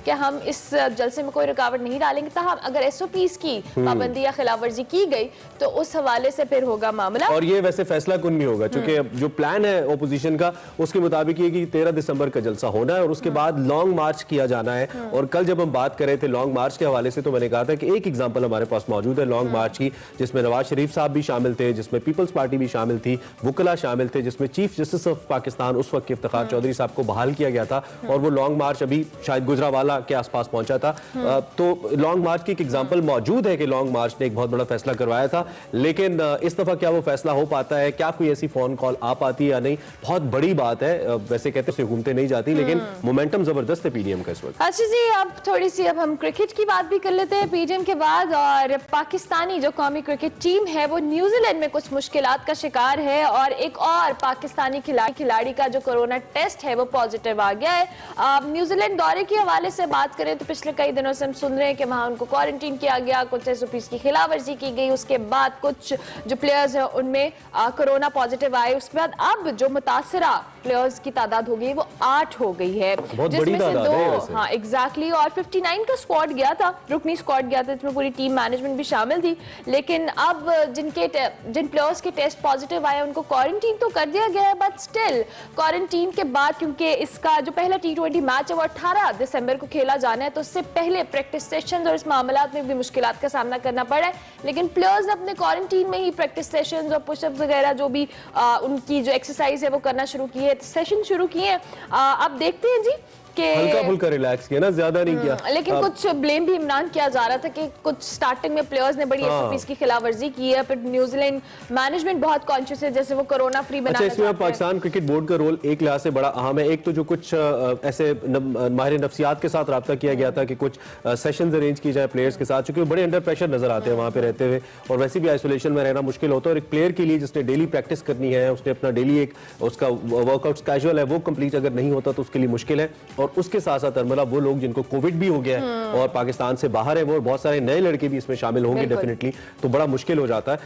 कि हम इस जलसे में कोई रुकावट नहीं डालेंगे, ताहम अगर एसओपीज़ की पाबंदी या खिलाफवर्जी की गई तो उस हवाले से फिर होगा मामला। और ये वैसे फैसला कुन भी होगा, क्योंकि जो प्लान है ओपोजिशन का उसके मुताबिक ये कि 13 दिसंबर का जलसा होना है और उसके बाद लॉन्ग मार्च किया जाना है। और कल जब हम बात कर रहे थे लॉन्ग मार्च के हवाले से तो मैंने कहा था कि एक एग्जांपल हमारे पास मौजूद है लॉन्ग मार्च की, जिसमें नवाज शरीफ साहब भी शामिल थे, जिसमें पीपल्स पार्टी भी शामिल थी, वुकला शामिल थे, जिसमें चीफ जस्टिस ऑफ पाकिस्तान उस वक्त इफ्तिखार चौधरी साहब को बहाल किया गया था और वो लॉन्ग मार्च अभी शायद गुजरावाला के आसपास पहुंचा था। तो लॉन्ग मार्च की एक एग्जांपल मौजूद है कि लॉन्ग मार्च ने एक बहुत बड़ा फैसला करवाया था, लेकिन इस दफा क्या वो फैसला हो पाता है, क्या कोई ऐसी फोन कॉल आ पाती है या नहीं, बहुत बड़ी बात है। वैसे कहते हैं हुकूमतें नहीं जाती, लेकिन मोमेंटम जबरदस्त है पीडीएम का इस वक्त। अच्छा जी, अब थोड़ी सी अब हम क्रिकेट की बात भी कर लेते हैं पीडीएम के बाद। और पाकिस्तानी जो कौमी क्रिकेट टीम है वो न्यूजीलैंड में कुछ मुश्किलात का शिकार है और एक और पाकिस्तानी खिलाड़ी का जो कोरोना टेस्ट है वो पॉजिटिव आ गया है। न्यूजीलैंड दौरे के हवाले से बात करें तो पिछले कई दिनों से हम सुन रहे हैं कि वहां उनको क्वारंटीन किया गया, कुछ एसओपीज़ की खिलाफवर्जी की गई, उसके बाद कुछ जो प्लेयर्स हैं उनमें कोरोना पॉजिटिव आए, उसके बाद अब जो मुतासरा प्लेयर्स की तादाद हो गई वो 8 हो गई है, जिसमें से 2 हाँ एग्जैक्टली और 59 का स्क्वाड गया था, रुकनी स्क्वाड गया था, जिसमें पूरी टीम मैनेजमेंट भी शामिल थी। लेकिन अब जिन प्लेयर्स के टेस्ट पॉजिटिव आए उनको क्वारंटीन तो कर दिया गया है, बट स्टिल क्वारंटीन के बाद क्योंकि इसका जो पहला T20 मैच है वो 18 दिसंबर को खेला जाना है, तो उससे पहले प्रैक्टिस सेशन और इस मामलात में भी मुश्किलात का सामना करना पड़ा है। लेकिन प्लेयर्स ने अपने क्वारंटीन में ही प्रैक्टिस सेशंस और पुशअप्स वगैरह जो भी उनकी जो एक्सरसाइज है वो करना शुरू की है, सेशन शुरू किए हैं। अब देखते हैं जी कि हल्का फुल्का रिलैक्स किया ना, ज्यादा नहीं किया। लेकिन कुछ ब्लेम भी इमरान किया जा रहा था कि कुछ स्टार्टिंग में प्लेयर्स ने बड़ी एसओपीज़ की खिलाफवर्जी की है, फिर न्यूजीलैंड मैनेजमेंट बहुत कॉन्शियस है जैसे वो कोरोना फ्री बनाना चाहते हैं। इसमें पाकिस्तान क्रिकेट बोर्ड का रोल एक लिहाज से बड़ा अहम है। एक तो जो कुछ ऐसे माहिर नफ्सियात के साथ रब्ता किया गया था कि कुछ सेशंस अरेंज की जाए प्लेयर्स के साथ, क्योंकि वो बड़े अंडर प्रेशर नजर आते हैं वहां पे रहते हुए और वैसे भी आइसोलेशन में रहना मुश्किल होता है। और एक प्लेयर के लिए जिसने डेली प्रैक्टिस करनी है, उसने अपना डेली एक उसका वर्कआउट कैजुअल है वो कंप्लीट अगर नहीं होता तो उसके लिए मुश्किल है। और उसके साथ साथ अरमला वो लोग जिनको कोविड भी हो गया है और पाकिस्तान से बाहर है, वो बहुत सारे नए लड़के भी इसमें शामिल होंगे डेफिनेटली, तो बड़ा मुश्किल हो जाता है।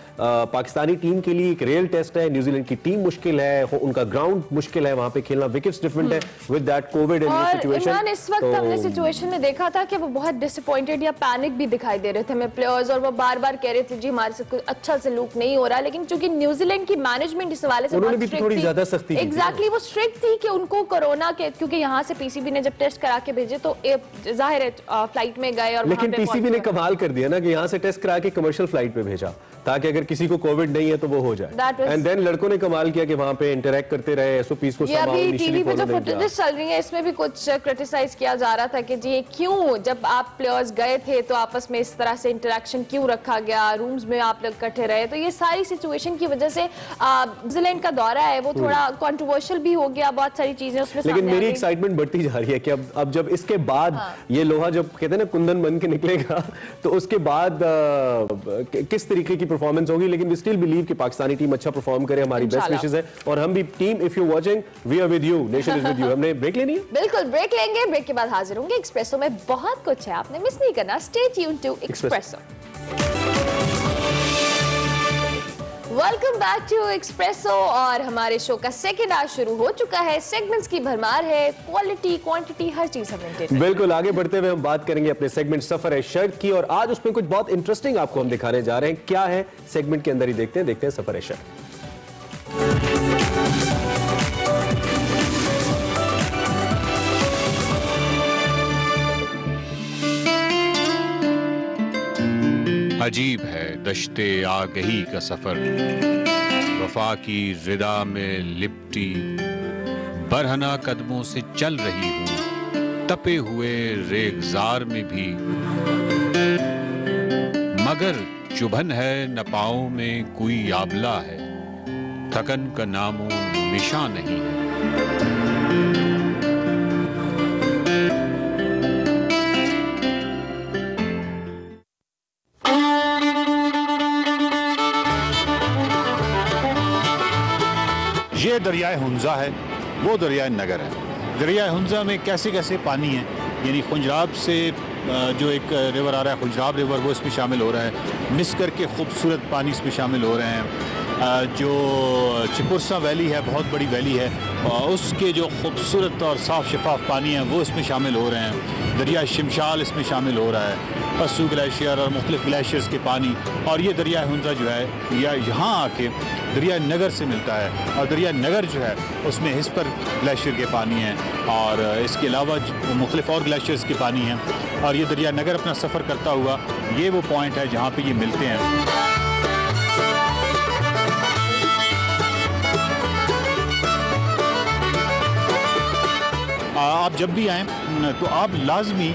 पाकिस्तानी टीम के लिए एक रियल टेस्ट है, न्यूजीलैंड की टीम मुश्किल है, उनका ग्राउंड मुश्किल है, वहां पे खेलना, विकेट्स डिफरेंट है विद दैट कोविड एंड ये सिचुएशन। इमरान, इस वक्त हमने सिचुएशन में देखा था कि वो बहुत डिसअपॉइंटेड या पैनिक भी दिखाई दे रहे थे हमें प्लेयर्स, और वो बार बार कह रहे थे जी हमारे साथ कुछ अच्छा सलूक नहीं हो रहा, लेकिन चूंकि न्यूजीलैंड की मैनेजमेंट इस हवाले से उन्होंने भी थोड़ी ज्यादा सख्ती की। एग्जैक्टली, वो स्ट्रिक्ट थी कि उनको कोरोना के, क्योंकि यहाँ से पीसीबी ने जब टेस्ट करा के भेजे तो जाहिर है फ्लाइट में गए, और लेकिन पीसीबी ने कमाल कर दिया ना कि यहाँ से टेस्ट करा के कमर्शियल फ्लाइट पे भेजा ताकि अगर किसी को कोविड नहीं है तो वो हो जाए। एंड देन लड़कों ने कमाल किया कि वहां पे इंटरेक्ट करते रहे, एसओपीज को ये अभी टीवी पे जो फुटेजेस चल रही है इसमें भी कुछ क्रिटिसाइज किया जा रहा था कि जी क्यों जब आप प्लेयर्स गए थे तो आपस में इस तरह से इंटरेक्शन क्यों रखा गया, रूम्स में आप लोग इकट्ठे रहे, तो ये सारी सिचुएशन की वजह से न्यूजीलैंड का दौरा है वो थोड़ा कंट्रोवर्शियल भी हो गया, बहुत सारी चीजें उसमें। लेकिन मेरी एक्साइटमेंट बढ़ती जा रही है कि अब जब इसके बाद ये लोहा जब कहते हैं ना कुंदन बन के निकलेगा तो उसके बाद किस तरीके की परफॉर्मेंस होगी, लेकिन वी स्टिल बिलीव कि पाकिस्तानी टीम अच्छा परफॉर्म करे, हमारी बेस्ट विशेस है, और हम भी team, if you watching we are with you, nation is with you. हमने ब्रेक लेनी है, बिल्कुल ब्रेक लेंगे, ब्रेक के बाद हाजिर होंगे। एक्सप्रेसो में बहुत कुछ है, आपने मिस नहीं करना, stay tuned to Expresso. Welcome back to Expresso, और हमारे शो का सेकंड आवर शुरू हो चुका है। सेगमेंट्स की भरमार है, क्वालिटी क्वांटिटी हर चीज हमें। बिल्कुल, आगे बढ़ते हुए हम बात करेंगे अपने सेगमेंट सफर है शर्क की, और आज उसमें कुछ बहुत इंटरेस्टिंग आपको हम दिखाने जा रहे हैं। क्या है सेगमेंट के अंदर ही देखते हैं सफर है शर्क। अजीब है दश्ते आगही का सफर, वफा की रिदा में लिपटी बरहना कदमों से चल रही हूँ, तपे हुए रेगजार में भी, मगर चुभन है न पाँव में कोई आबला है, थकन का नामो निशान नहीं है। ये दरियाए हुंजा है, वो दरियाए नगर है। दरियाए हुंजा में कैसे कैसे पानी है, यानी खुंजराब से जो एक रिवर आ रहा है, खुंजराब रिवर, वो इसमें शामिल हो रहा है। मिस्कर के खूबसूरत पानी इसमें शामिल हो रहे हैं। जो चिपुरसा वैली है, बहुत बड़ी वैली है, उसके जो खूबसूरत और साफ़ शफाफ पानी है वो इसमें शामिल हो रहे हैं। दरिया शिमशाल इसमें शामिल हो रहा है, पस्सू ग्लेशियर और मुख्तलिफ ग्लेशियर्स के पानी। और ये दरिया हुंजा जो है या यहाँ आके दरिया नगर से मिलता है, और दरिया नगर जो है उसमें हिस्पर ग्लेशियर के पानी है, और इसके अलावा मुख्तलिफ और ग्लेशियर्स के पानी हैं। और ये दरिया नगर अपना सफ़र करता हुआ ये वो पॉइंट है जहाँ पे ये मिलते हैं। आप जब भी आएँ तो आप लाजमी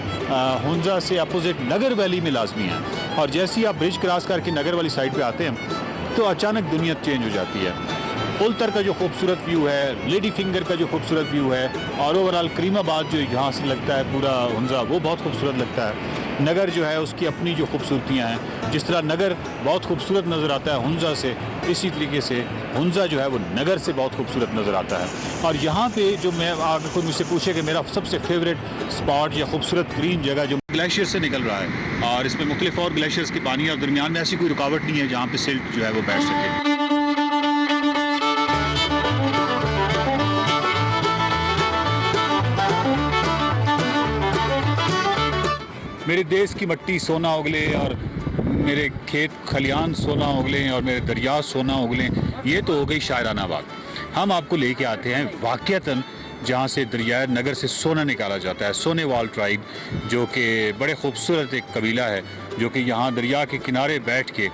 हुंजा से अपोजिट नगर वैली में लाजमी आएँ, और जैसे ही आप ब्रिज क्रॉस करके नगर वाली साइड पे आते हैं तो अचानक दुनिया चेंज हो जाती है। पुलतर का जो खूबसूरत व्यू है, लेडी फिंगर का जो खूबसूरत व्यू है, और ओवरऑल करीमाबाद जो यहाँ से लगता है पूरा हुंजा, वो बहुत खूबसूरत लगता है। नगर जो है उसकी अपनी जो खूबसूरतियाँ हैं, जिस तरह नगर बहुत खूबसूरत नज़र आता है हुंजा से, इसी तरीके से हुंजा जो है वो नगर से बहुत खूबसूरत नज़र आता है। और यहाँ पे जो मैं अगर कोई मुझसे पूछे कि मेरा सबसे फेवरेट स्पॉट या खूबसूरत ग्रीन जगह जो ग्लेशियर से निकल रहा है, और इसमें मुख्तलिफ और ग्लेशियर्स की पानी है, और दरमियान में ऐसी कोई रुकावट नहीं है जहाँ पे सिल्ट जो है वो बैठ सके। मेरे देश की मट्टी सोना उगले, और मेरे खेत खलियान सोना उगले, और मेरे दरिया सोना उगले, ये तो हो गई शायराना बात। हम आपको लेके आते हैं वाक़ियतन जहाँ से दरिया नगर से सोना निकाला जाता है। सोनेवाल ट्राइब जो कि बड़े खूबसूरत एक कबीला है, जो कि यहाँ दरिया के किनारे बैठ के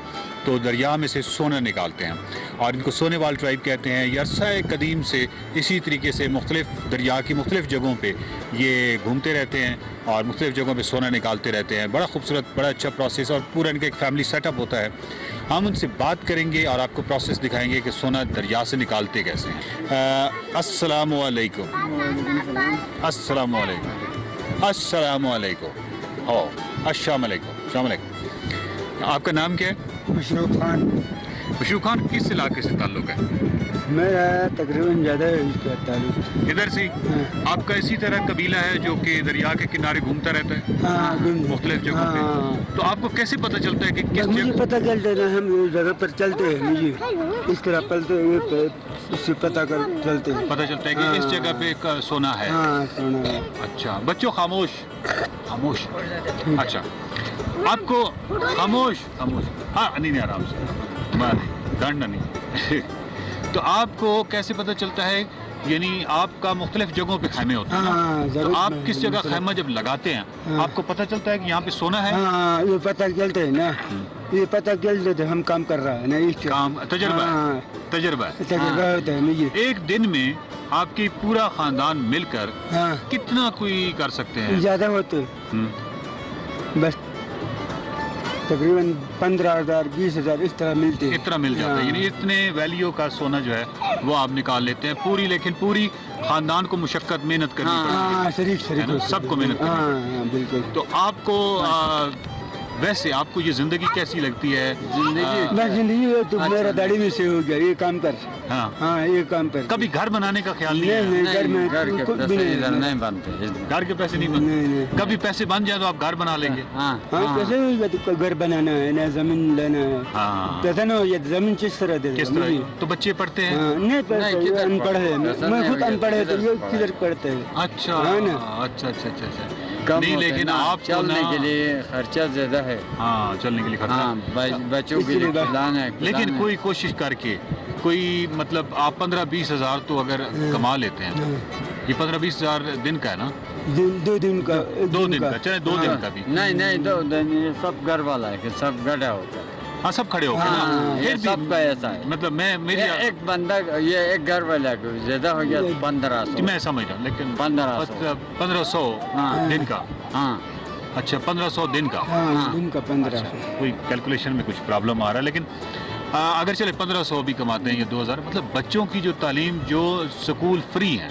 तो दरिया में से सोना निकालते हैं, और इनको सोनेवाल ट्राइब कहते हैं। ये अरसा कदीम से इसी तरीके से मुख्तलिफ दरिया की मुख्तलिफ जगहों पे ये घूमते रहते हैं और मुख्तलिफ जगहों पे सोना निकालते रहते हैं। बड़ा खूबसूरत, बड़ा अच्छा प्रोसेस, और पूरा इनका एक फैमिली सेटअप होता है। हम उनसे बात करेंगे और आपको प्रोसेस दिखाएंगे कि सोना दरिया से निकालते कैसे हैं। अस्सलामु अलैकुम। अस्सलामु अलैकुम। अस्सलामु अलैकुम। हो, अस्सलामु अलैकुम। अस्सलामु अलैकुम। आपका नाम क्या है? मशरूक खान। मशरूक खान, किस इलाके से ताल्लुक़ है? मेरा तकरीबन ज़्यादा है इसका ताल्लुक। इधर से आपका इसी तरह कबीला है जो कि दरिया के किनारे घूमता रहता है हाँ, मुख्तलिफ जगहों पे। तो आपको कैसे पता चलता है कि किस मुझे जगह पता चलता है ना, हम उस जगह पर चलते हैं, मुझे इस तरह पलते हुए इससे पता कर चलते हैं। पता चलता है कि इस जगह पे सोना है? हाँ, सोना है। अच्छा बच्चों खामोश खामोश। अच्छा आपको खामोश खामोश, हाँ नहीं आराम से डंड नहीं। तो आपको कैसे पता चलता है, यानी आपका मुख्तलिफ जगहों पे खैमे होते हैं हाँ, ना? तो आप किस जगह खैमा जब लगाते हैं आपको पता चलता है कि यहाँ पे सोना है? हाँ, ये पता चलता है ना, ये पता चल जाता है हम काम कर रहा है ना, इस काम तजर्बा है, तजर्बा है। तजुर्बा होता है मुझे। एक दिन में आपकी पूरा खानदान मिलकर हाँ, कितना कोई कर सकते हैं? ज़्यादा होते बस तकरीबन 15,000 20,000 इस तरह मिलते हैं। इतना मिल जाता है, यानी इतने वैल्यू का सोना जो है वो आप निकाल लेते हैं पूरी, लेकिन पूरी खानदान को मुशक्कत मेहनत करनी पड़ती हाँ, शरीक है ना? सबको मेहनत करनी पड़ती हाँ, बिल्कुल। है। तो आपको वैसे आपको ये जिंदगी कैसी लगती है? बस जिंदगी है तो मेरा दाढ़ी में से हो गया, ये काम कर। हाँ हाँ, ये काम कर। कभी घर बनाने का ख्याल नहीं नहीं है? नहीं, घर में कुछ भी नहीं। घर के पैसे नहीं बनते? नहीं। कभी पैसे बन जाए तो आप घर बना लेंगे? हाँ, कैसे होगा, तो घर बनाना है ना, जमीन लेना है। हाँ पता ना ये जमीन किस तरह दे किस तरह? तो बच्चे पढ़ते हैं? हाँ, नहीं पढ़ते, ये अनपढ़ है। मैं खुद अनपढ़ है, तो ये किधर पढ़ते हैं? अच्छा है ना? अच्छा नहीं, लेकिन आप चलने के लिए खर्चा ज्यादा है। हाँ चलने के लिए खर्चा। हाँ, बच्चों के लिए खिलाना है। लेकिन कोई कोशिश करके कोई मतलब आप 15-20 हज़ार तो अगर कमा लेते हैं, ये 15-20 हज़ार दिन का है ना? 2 दिन का, 2 दिन का, चले 2 दिन का भी नहीं 2 दिन, ये सब घर वाला है कि सब गड्ढा होता है। हाँ सब खड़े हो गए हाँ, ना? ये फिर भी सबका ऐसा है। मतलब मैं मेरी एक बंदा, ये एक घर वाला को ज्यादा हो गया 1500। मैं समझ रहा हूँ, लेकिन 1500 1500 दिन का। हाँ अच्छा 1500 दिन का। हाँ, दिन का 1500। कोई कैलकुलेशन में कुछ प्रॉब्लम आ रहा है, लेकिन अगर चले 1500 भी कमाते हैं या 2000, मतलब बच्चों की जो तालीम जो स्कूल फ्री है,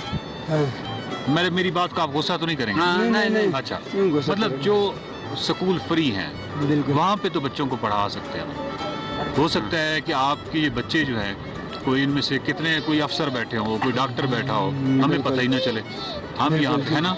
हाँ, मेरी बात का आप गुस्सा तो नहीं करेंगे? नहीं। अच्छा नहीं गुस्सा मतलब करेंगे। जो स्कूल फ्री हैं बिल्कुल। वहाँ पे तो बच्चों को पढ़ा सकते हैं। हो सकता है कि आपके ये बच्चे जो हैं, कोई इनमें से कितने कोई अफसर बैठे हो, कोई डॉक्टर बैठा हो, हमें पता ही ना चले, हम यहाँ पे है ना?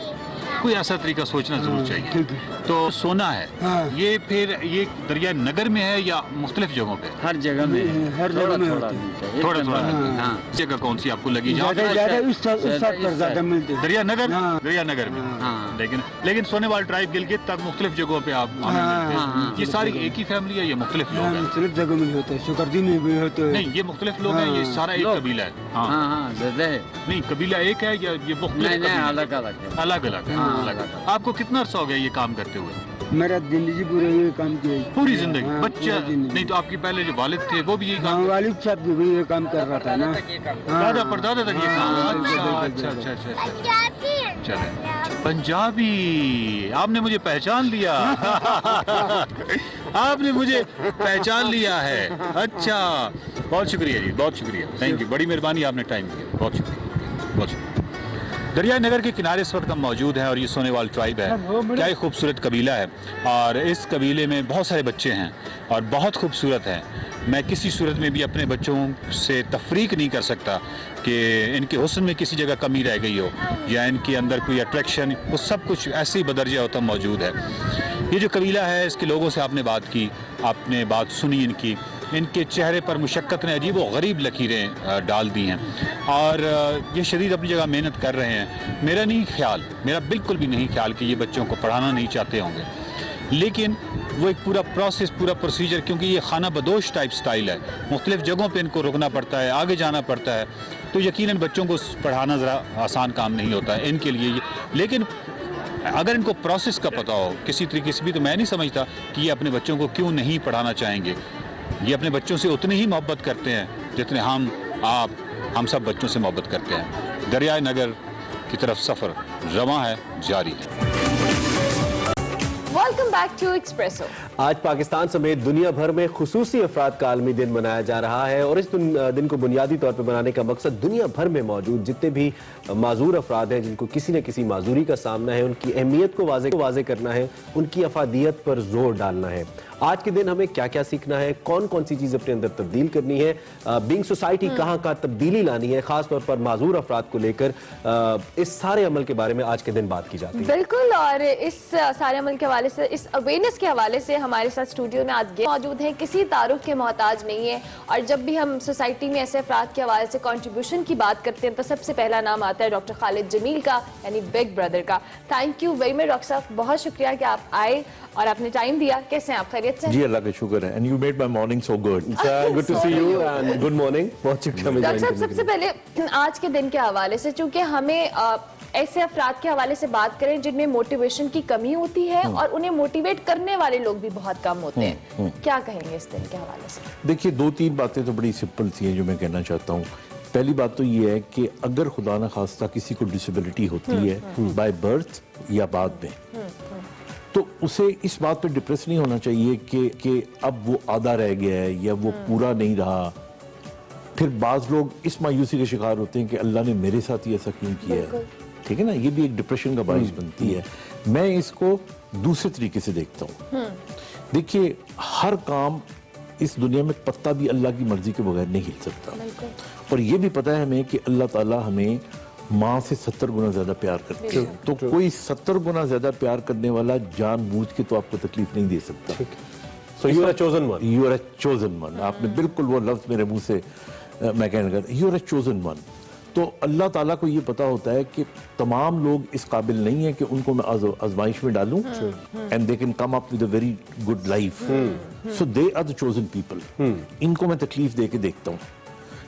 कोई ऐसा तरीका सोचना जरूर चाहिए। ठीक है। तो सोना है, हाँ। ये फिर ये दरिया नगर में है या मुख्तलिफ जगहों पे? हर जगह में, हर जगह में थोड़ा होता है। मिलता है। थोड़ा हाँ। हाँ। जगह कौन सी आपको लगी जहाँ पे? ज़्यादा इस सब पर ज़्यादा मिलते हैं। दरिया नगर? हाँ। दरिया नगर में। हाँ। लेकिन सोनेवाल ट्राइब गिलगित तक मुख्तलिफ जगहों पे आप हमें हाँ, मिलते हैं। हाँ, ये सारी एक ही फैमिली है या मुख्तलिफ लोग हैं? मुख्तलिफ जगह में होते हैं, सुकरदी में भी होते हैं। नहीं, ये मुख्तलिफ लोग हैं, ये हाँ। सारा एक लोग। कबीला है? हाँ हाँ ज्यादा है। नहीं, कबीला एक है या ये मुख्तलिफ नहीं कबीले? अलग अलग है। अलग अलग है। हाँ, अलग अलग। आपको कितना अर्सा हो गया ये काम करते हुए? मेरा जिंदगी पूरे ये काम किया। पूरी जिंदगी? हाँ, बच्चा पूरी जिंदगी। नहीं तो आपके पहले जो वालिद थे वो भी यही हाँ, काम? वालिद साहब भी ये काम कर रहा था ना। दादा परदादा तक ये काम? अच्छा। चले पंजाबी, आपने मुझे पहचान लिया। आपने मुझे पहचान लिया है। अच्छा, बहुत शुक्रिया जी, बहुत शुक्रिया, थैंक यू, बड़ी मेहरबानी, आपने टाइम दिया, बहुत शुक्रिया, बहुत शुक्रिया। दरिया नगर के किनारे इस वक्त हम मौजूद हैं और ये सोनेवाल ट्राइब है। क्या ही खूबसूरत कबीला है और इस कबीले में बहुत सारे बच्चे हैं और बहुत खूबसूरत हैं। मैं किसी सूरत में भी अपने बच्चों से तफरीक नहीं कर सकता कि इनके हुस्न में किसी जगह कमी रह गई हो या इनके अंदर कोई अट्रैक्शन, वो सब कुछ ऐसे ही बदरजा होता मौजूद है। ये जो कबीला है इसके लोगों से आपने बात की, आपने बात सुनी इनकी, इनके चेहरे पर मुशक्क़त ने अजीब व गरीब लकीरें डाल दी हैं और ये शदीद अपनी जगह मेहनत कर रहे हैं। मेरा बिल्कुल भी नहीं ख्याल कि ये बच्चों को पढ़ाना नहीं चाहते होंगे, लेकिन वो एक पूरा प्रोसेस, पूरा प्रोसीजर, क्योंकि ये खाना बदोश टाइप स्टाइल है, मुख्तलिफ जगहों पे इनको रुकना पड़ता है, आगे जाना पड़ता है, तो यकीनन बच्चों को पढ़ाना ज़रा आसान काम नहीं होता है इनके लिए। लेकिन अगर इनको प्रोसेस का पता हो किसी तरीके से भी, तो मैं नहीं समझता कि ये अपने बच्चों को क्यों नहीं पढ़ाना चाहेंगे। ये अपने बच्चों से उतनी ही मोहब्बत करते हैं जितने हम सब बच्चों से मोहब्बत करते हैं। दरियाए नगर की तरफ सफ़र रवां है, जारी है। Welcome back to Expresso. आज पाकिस्तान समेत दुनिया भर में खुसूसी अफराद का आलमी दिन मनाया जा रहा है और इस दिन को बुनियादी तौर पर बनाने का मकसद दुनिया भर में मौजूद जितने भी माजूर अफराद हैं, जिनको किसी न किसी माजूरी का सामना है, उनकी अहमियत को वाज़े करना है, उनकी अफादियत पर जोर डालना है। आज के दिन हमें क्या क्या सीखना है, कौन कौन सी चीज अपने अंदर तब्दील करनी है, बीइंग सोसाइटी कहाँ कहाँ तब्दीली लानी है, खासतौर पर माजूर अफराद को लेकर इस सारे अमल के बारे में आज के दिन बात की जाती है। बिल्कुल, और इस सारे अमल के हवाले से, इस अवेयरनेस के हवाले से हमारे साथ स्टूडियो में आज मौजूद हैं, किसी तारुफ के मोहताज नहीं है। और जब भी हम सोसाइटी में ऐसे अफराद के हवाले से कंट्रीब्यूशन की बात करते हैं तो सबसे पहला नाम आता है डॉक्टर खालिद जमील का, यानी बिग ब्रदर का। Thank you very much doctor साहब, बहुत शुक्रिया कि आप आए और आपने टाइम दिया। कैसे हैं आप, खैरियत से? जी अल्लाह का शुक्र है, and you made my morning so good. Good to see you and good morning. बहुत शुक्रिया। डॉक्टर साहब, सबसे पहले आज के दिन के हवाले से, चूंकि हमें ऐसे अफराद के हवाले से बात करें जिनमें मोटिवेशन की कमी होती है और उन्हें मोटिवेट करने वाले लोग भी बहुत कम होते हैं, क्या कहेंगे इस दिन के हवाले से? देखिए, दो तीन बातें तो बड़ी सिंपल सी हैं जो मैं कहना चाहता हूँ। पहली बात तो ये है कि अगर खुदा न खास्ता किसी को डिसेबिलिटी होती है बाय बर्थ या बाद में, तो उसे इस बात पे डिप्रेस नहीं होना चाहिए कि अब वो आधा रह गया है या वो पूरा नहीं रहा। फिर बाज लोग इस मायूसी के शिकार होते हैं कि अल्लाह ने मेरे साथ ही ऐसा क्यों किया है, ठीक है ना, ये भी एक डिप्रेशन का बाइस बनती है। मैं इसको दूसरे तरीके से देखता हूँ। देखिए, हर काम इस दुनिया में पत्ता भी अल्लाह की मर्जी के बगैर नहीं हिल सकता, और ये भी पता है हमें कि अल्लाह ताला हमें माँ से 70 गुना ज्यादा प्यार करते हैं। तो कोई 70 गुना ज्यादा प्यार करने वाला जानबूझ के तो आपको तकलीफ नहीं दे सकता। So you are a chosen one. You are a chosen one. आपने बिल्कुल वो लफ्ज मेरे मुंह से मैं कहने लगा, you are a chosen one. तो अल्लाह ताला को ये पता होता है कि तमाम लोग इस काबिल नहीं है कि उनको मैं आजमाइश में डालूं and they can come up with a very good life. So they are the chosen people. इनको मैं तकलीफ दे के देखता हूँ।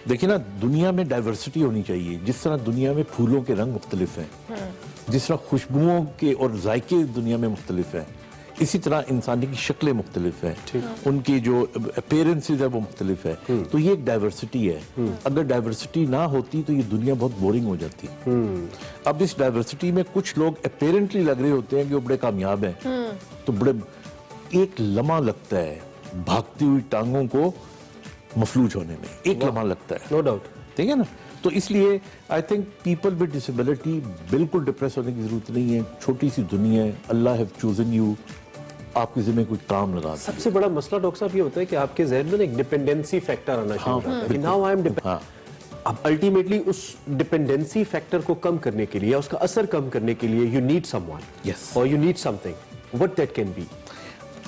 देखिए ना, दुनिया में डाइवर्सिटी होनी चाहिए। जिस तरह दुनिया में फूलों के रंग मुख्तलिफ हैं, जिस तरह खुशबुओं के और जायके दुनिया में मुख्तलिफ हैं, इसी तरह इंसानी की शक्लें मुख्तलिफ हैं, उनकी जो अपीयरेंसेस है वो मुख्तलिफ है। तो ये एक डाइवर्सिटी है। अगर डाइवर्सिटी ना होती तो ये दुनिया बहुत बोरिंग हो जाती। अब इस डाइवर्सिटी में कुछ लोग अपीयरेंटली लग रहे होते हैं कि वो बड़े कामयाब हैं, तो बड़े एक लम्हा लगता है भागती हुई टांगों को मफलूज होने में, एक लम्हा लगता है, नो डाउट, ठीक है ना। तो इसलिए I think people with disability बिल्कुल डिप्रेस होने की जरूरत नहीं है। छोटी सी दुनिया है, अल्लाह हैव चोजन यू, आपके ज़िम्मे कुछ काम लगा। सबसे बड़ा मसला डॉक्टर साहब ये होता है कि आपके जहन में एक डिपेंडेंसी फैक्टर आना शुरू होता है कि नाउ आई एम डिपेंडेंट। अब अल्टीमेटली उस डिपेंडेंसी फैक्टर को कम करने के लिए, उसका असर कम करने के लिए, यू नीड समवन, यस, और you need something, what that can be.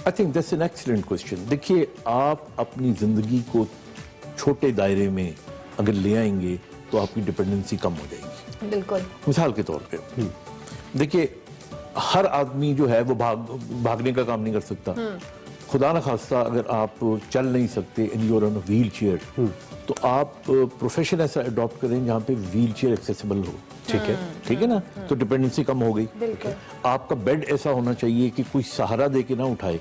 I think that's an excellent question. देखिए, आप अपनी जिंदगी को छोटे दायरे में अगर ले आएंगे तो आपकी डिपेंडेंसी कम हो जाएगी। बिल्कुल। मिसाल के तौर पे देखिए, हर आदमी जो है वो भागने का काम नहीं कर सकता। खुदा न खास्ता अगर आप चल नहीं सकते in your on wheel chair, तो आप प्रोफेशन ऐसा अडॉप्ट करें जहाँ पे व्हील चेयर एक्सेसिबल हो, ठीक है ना, तो डिपेंडेंसी कम हो गई। आपका बेड ऐसा होना चाहिए कि कोई सहारा दे के ना उठाए।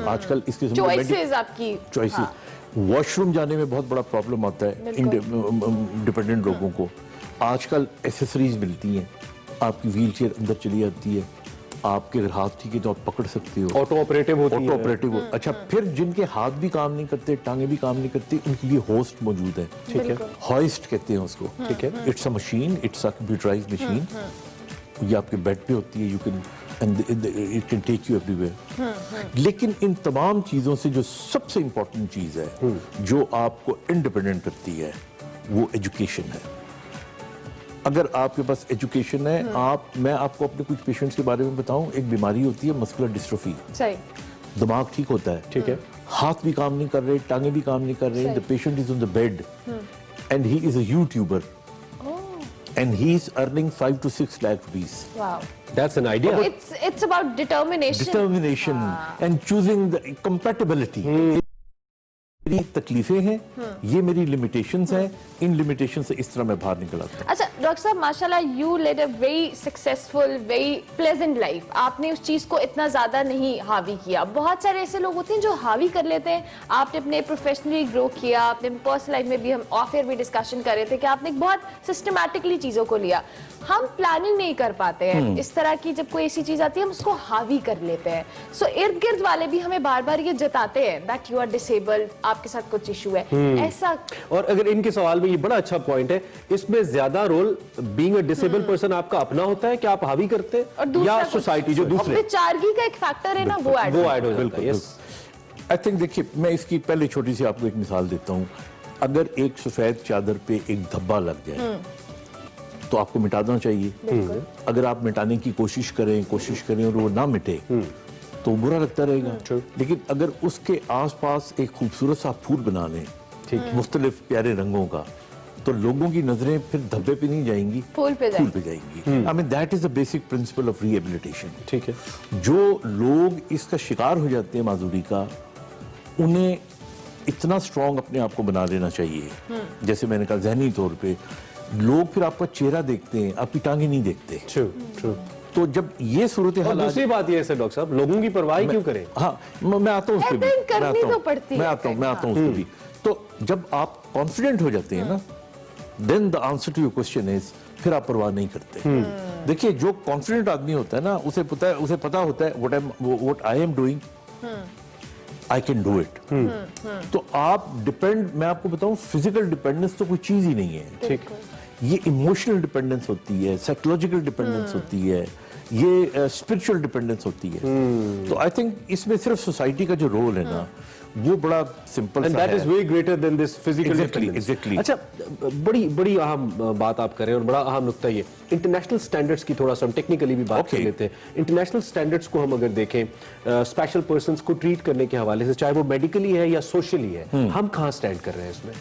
आजकल इसके चॉइसेस आपकी चॉइसेस। वॉशरूम जाने में बहुत बड़ा प्रॉब्लम आता है डिपेंडेंट लोगों को। आजकल एसेसरीज मिलती हैं, आपकी व्हील चेयर अंदर चली जाती है, आपके अगर हाथ ठीक है तो आप पकड़ सकते हो, ऑटो ऑपरेटिव होती है। ऑटो ऑपरेटिव हो। अच्छा, फिर जिनके हाथ भी काम नहीं करते, टांगे भी काम नहीं करती, उनके लिए होस्ट मौजूद है, ठीक है, हॉइस्ट कहते हैं उसको, ठीक है। It's a machine, it's a computerised machine, ये आपके बेड पे होती है, you can and it can take you everywhere. लेकिन इन तमाम चीज़ों से जो सबसे इंपॉर्टेंट चीज़ है जो आपको इंडिपेंडेंट करती है, वो एजुकेशन है। अगर आपके पास एजुकेशन है, मैं आपको अपने कुछ पेशेंट्स के बारे में बताऊं, एक बीमारी होती है मस्कुलर डिस्ट्रोफी, सही, दिमाग ठीक होता है, ठीक है, हाथ भी काम नहीं कर रहे, टांगे भी काम नहीं कर रहे, the patient is on the bed and he is a YouTuber and he is earning 5 to 6 lakh rupees. Wow. That's an idea. It's about determination. Determination and choosing the compatibility. मेरी तकलीफें हैं, ये मेरी लिमिटेशंस हैं, इन लिमिटेशन से इस तरह मैं बाहर निकल आता हूँ। अच्छा डॉक्टर साहब, माशाल्लाह you led a very successful, very pleasant life. आपने उस चीज को इतना ज्यादा नहीं हावी किया। बहुत सारे ऐसे लोग होते हैं जो हावी कर लेते हैं। आपने अपने प्रोफेशनली ग्रो किया, आपने पर्सनल लाइफ में भी, हम ऑफ एयर भी डिस्कशन कर रहे थे कि आपने बहुत सिस्टमैटिकली चीजों को लिया। हम प्लानिंग नहीं कर पाते हैं इस तरह की, जब कोई ऐसी चीज आती है हम उसको हावी कर लेते हैं। सो इर्द गिर्द वाले भी हमें बार बार ये जताते हैं दैट यू आर डिसेबल्ड, आपके साथ कुछ इशू है ऐसा। और अगर इनके सवाल में ये बड़ा अच्छा पॉइंट है, इसमें ज्यादा role being a disabled person आपका अपना होता है कि आप हावी करते हैं या सोसाइटी जो दूसरे विचारगी का एक फैक्टर है ना, वो ऐड हो जाता है। यस, आई थिंक देखिए, मैं इसकी पहले छोटी सी आपको एक मिसाल देता हूँ। अगर एक सफेद चादर पे एक धब्बा लग जाए तो आपको मिटाना चाहिए। अगर आप मिटाने की कोशिश करें और वो ना मिटे तो बुरा लगता रहेगा। लेकिन अगर उसके आसपास एक खूबसूरत सा फूल बना लें, मुख्तलिफ प्यारे रंगों का, तो लोगों की नजरें फिर धब्बे पे नहीं जाएंगी, फूल पे जाएंगी। I mean that is the basic principle of rehabilitation. ठीक है। जो लोग इसका शिकार हो जाते हैं माजूरी का, उन्हें इतना स्ट्रांग अपने आप को बना लेना चाहिए। जैसे मैंने कहा, जहनी तौर पे लोग फिर आपका चेहरा देखते हैं, आपकी टांगे नहीं देखते। ट्रू। तो जब ये सूरत हाल, दूसरी बात ये है सर डॉक्टर साहब, लोगों की परवाह क्यों करें? हाँ, मैं आता हूँ उस पे भी, मैं आता हूँ उस पे भी। तो जब आप कॉन्फिडेंट हो जाते हैं ना, then the answer to your question is, फिर आप परवाह नहीं करते। देखिए, जो कॉन्फिडेंट आदमी होता है ना, उसे पता होता है what I am doing, I can do it. तो आप डिपेंड, मैं आपको बताऊं, फिजिकल डिपेंडेंस तो कोई चीज ही नहीं है। ठीक, ये इमोशनल डिपेंडेंस होती है, साइकोलॉजिकल डिपेंडेंस होती है, ये स्पिरिचुअल डिपेंडेंस होती है। तो आई थिंक इसमें सिर्फ सोसाइटी का जो रोल है ना, वो बड़ा सिंपल सा है। That is way greater than this physical dependence. Exactly. अच्छा, बड़ी अहम बात आप कर रहे हैं और बड़ा अहम नुक्ता ये इंटरनेशनल स्टैंडर्ड्स की थोड़ा सा हम टेक्निकली भी बात कर लेते हैं। इंटरनेशनल स्टैंडर्ड्स को हम अगर देखें, स्पेशल पर्संस को ट्रीट करने के हवाले से, चाहे वो मेडिकली है या सोशली है, हम कहाँ स्टैंड कर रहे हैं इसमें?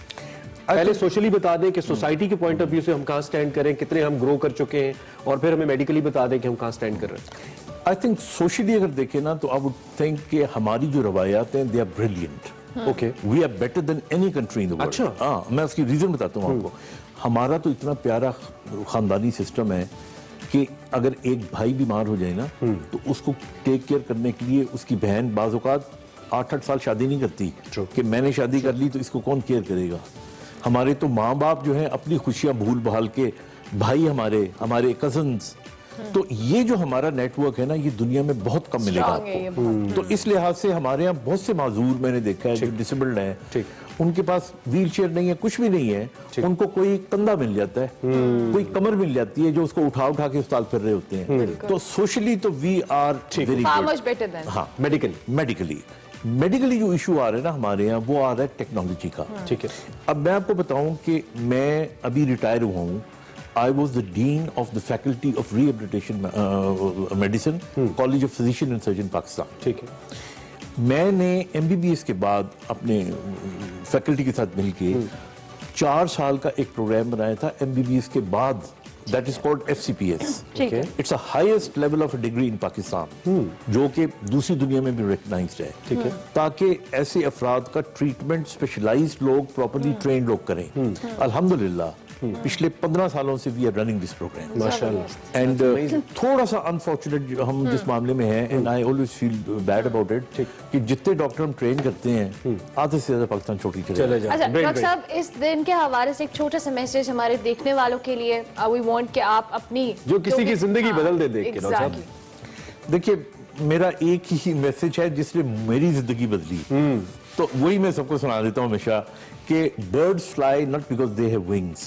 पहले सोशली बता दें कि सोसाइटी के पॉइंट ऑफ व्यू से हम कहाँ स्टैंड करें, कितने हम ग्रो कर चुके हैं, और फिर हमें मेडिकली बता दें कि हम कहाँ स्टैंड कर रहे हैं। आई थिंक सोशली अगर देखें ना, तो आई वुड थिंक कि हमारी जो रवायात हैं, they are brilliant. Okay, we are better than any country in the world. अच्छा, हाँ, मैं उसकी रीजन बताता हूँ आपको। हमारा तो इतना प्यारा खानदानी सिस्टम है कि अगर एक भाई बीमार हो जाए ना, तो उसको टेक केयर करने के लिए उसकी बहन बाज़ औक़ात 8-8 साल शादी नहीं करती कि मैंने शादी कर ली तो इसको कौन केयर करेगा। हमारे तो माँ बाप जो हैं अपनी खुशियाँ भूल भाल के, भाई हमारे कजन्स, तो ये जो हमारा नेटवर्क है ना, ये दुनिया में बहुत कम मिलेगा आपको। तो इस लिहाज से हमारे यहाँ बहुत से माजूर मैंने देखा है जो डिसेबल्ड हैं, उनके पास व्हील चेयर नहीं है, कुछ भी नहीं है, उनको कोई कंधा मिल जाता है, कोई कमर मिल जाती है, जो उसको उठा के अस्पताल फिर रहे होते हैं। तो सोशली तो वी आर वेरी गुड। हाँ, मेडिकली जो इशू आ रहे हैं ना हमारे यहाँ, वो आ रहा है टेक्नोलॉजी का। ठीक है। अब मैं आपको बताऊं कि मैं अभी रिटायर हुआ हूँ। I was the dean of the faculty of rehabilitation medicine, College of Physician and Surgeon Pakistan. ठीक है। मैंने MBBS के बाद अपने फैकल्टी के साथ मिलके 4 साल का एक प्रोग्राम बनाया था MBBS के बाद, that is called FCPS. Okay. It's the highest level of a degree in Pakistan, जो कि दूसरी दुनिया में भी recognized है। ठीक है। ताकि ऐसे अफराद का ट्रीटमेंट स्पेशलाइज्ड लोग, प्रॉपर्ली ट्रेन लोग करें। अल्हम्दुलिल्लाह पिछले 15 सालों से we are running this programme माशाल्लाह। एंड थोड़ा सा अनफॉर्चुनेट हम जिस मामले में हैं, and I always feel bad about it, कि जितने डॉक्टर हम ट्रेन करते हैं, आधे से ज्यादा पाकिस्तान छोटी चले जाए। अच्छा डॉक्टर साहब, इस दिन के हवाले से एक छोटा सा मैसेज हमारे देखने वालों के लिए, वी वांट कि आप अपनी जो किसी की जिंदगी बदल दे देख के। डॉक्टर साहब देखिए, मेरा एक ही मैसेज है जिसने मेरी जिंदगी बदली, तो वही मैं सबको सुना देता हूँ हमेशा, कि birds fly not because they have wings,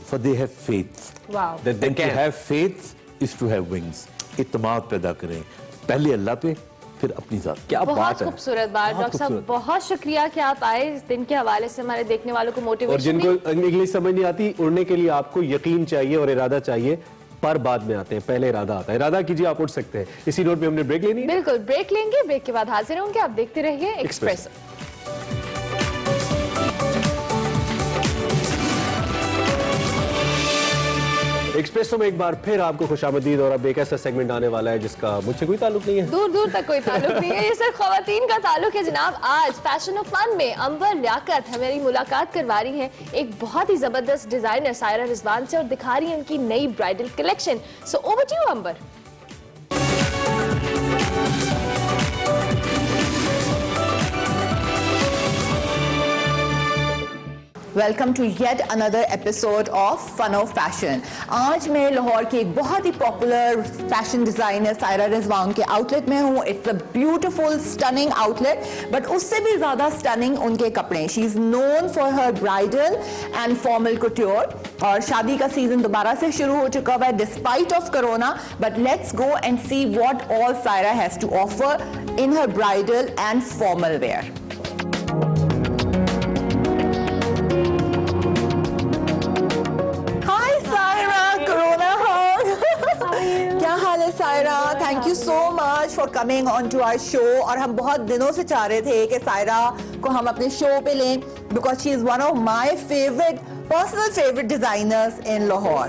for they have faith. Wow. And to have faith is to have wings. इत्मीनान पैदा करें पहले अल्लाह पे, फिर अपनी जात। क्या बात है, बहुत खूबसूरत बात। डॉक्टर साहब बहुत शुक्रिया कि आप आए इस दिन के हवाले से हमारे देखने वालों को मोटिवेशन। और जिनको इंग्लिश समझ नहीं आती, उड़ने के लिए आपको यकीन चाहिए और इरादा चाहिए, पर बाद में आते हैं, पहले इरादा आता है। इरादा कीजिए, आप उड़ सकते हैं। इसी नोट पे हमने ब्रेक लेनी है। बिल्कुल, ब्रेक लेंगे, ब्रेक के बाद हाजिर होंगे। आप देखते रहिए एक्सप्रेसो। एक्सप्रेसो में एक बार फिर आपको खुशामदीद। और अब एक ऐसा सेगमेंट आने वाला है जिसका मुझसे कोई ताल्लुक नहीं है, दूर दूर तक कोई ताल्लुक नहीं है, ये सिर्फ खवातीन का ताल्लुक है जनाब। आज फैशन ऑफ फन में अंबर लियाकत हमारी मुलाकात करवा रही है एक बहुत ही जबरदस्त डिजाइनर सायरा रिजवान से, और दिखा रही है उनकी नई bridal collection. So over to you Amber. Welcome to yet another episode of fun of fashion. आज मैं लाहौर के एक बहुत ही popular fashion designer Saira Rizwan के आउटलेट में हूँ। It's a beautiful stunning outlet, but उससे भी ज़्यादा स्टनिंग उनके कपड़े। She is known for her bridal and formal couture, और शादी का सीजन दोबारा से शुरू हो चुका हुआ है despite of corona. But let's go and see what all Saira has to offer in her bridal and formal wear. Hi Saira, Corona hug. क्या हाल है Saira? Thank you so much for coming on to our show. और हम बहुत दिनों से चाह रहे थे कि सायरा को हम अपने शो पे लें because she is one of my favourite personal favourite designers in Lahore.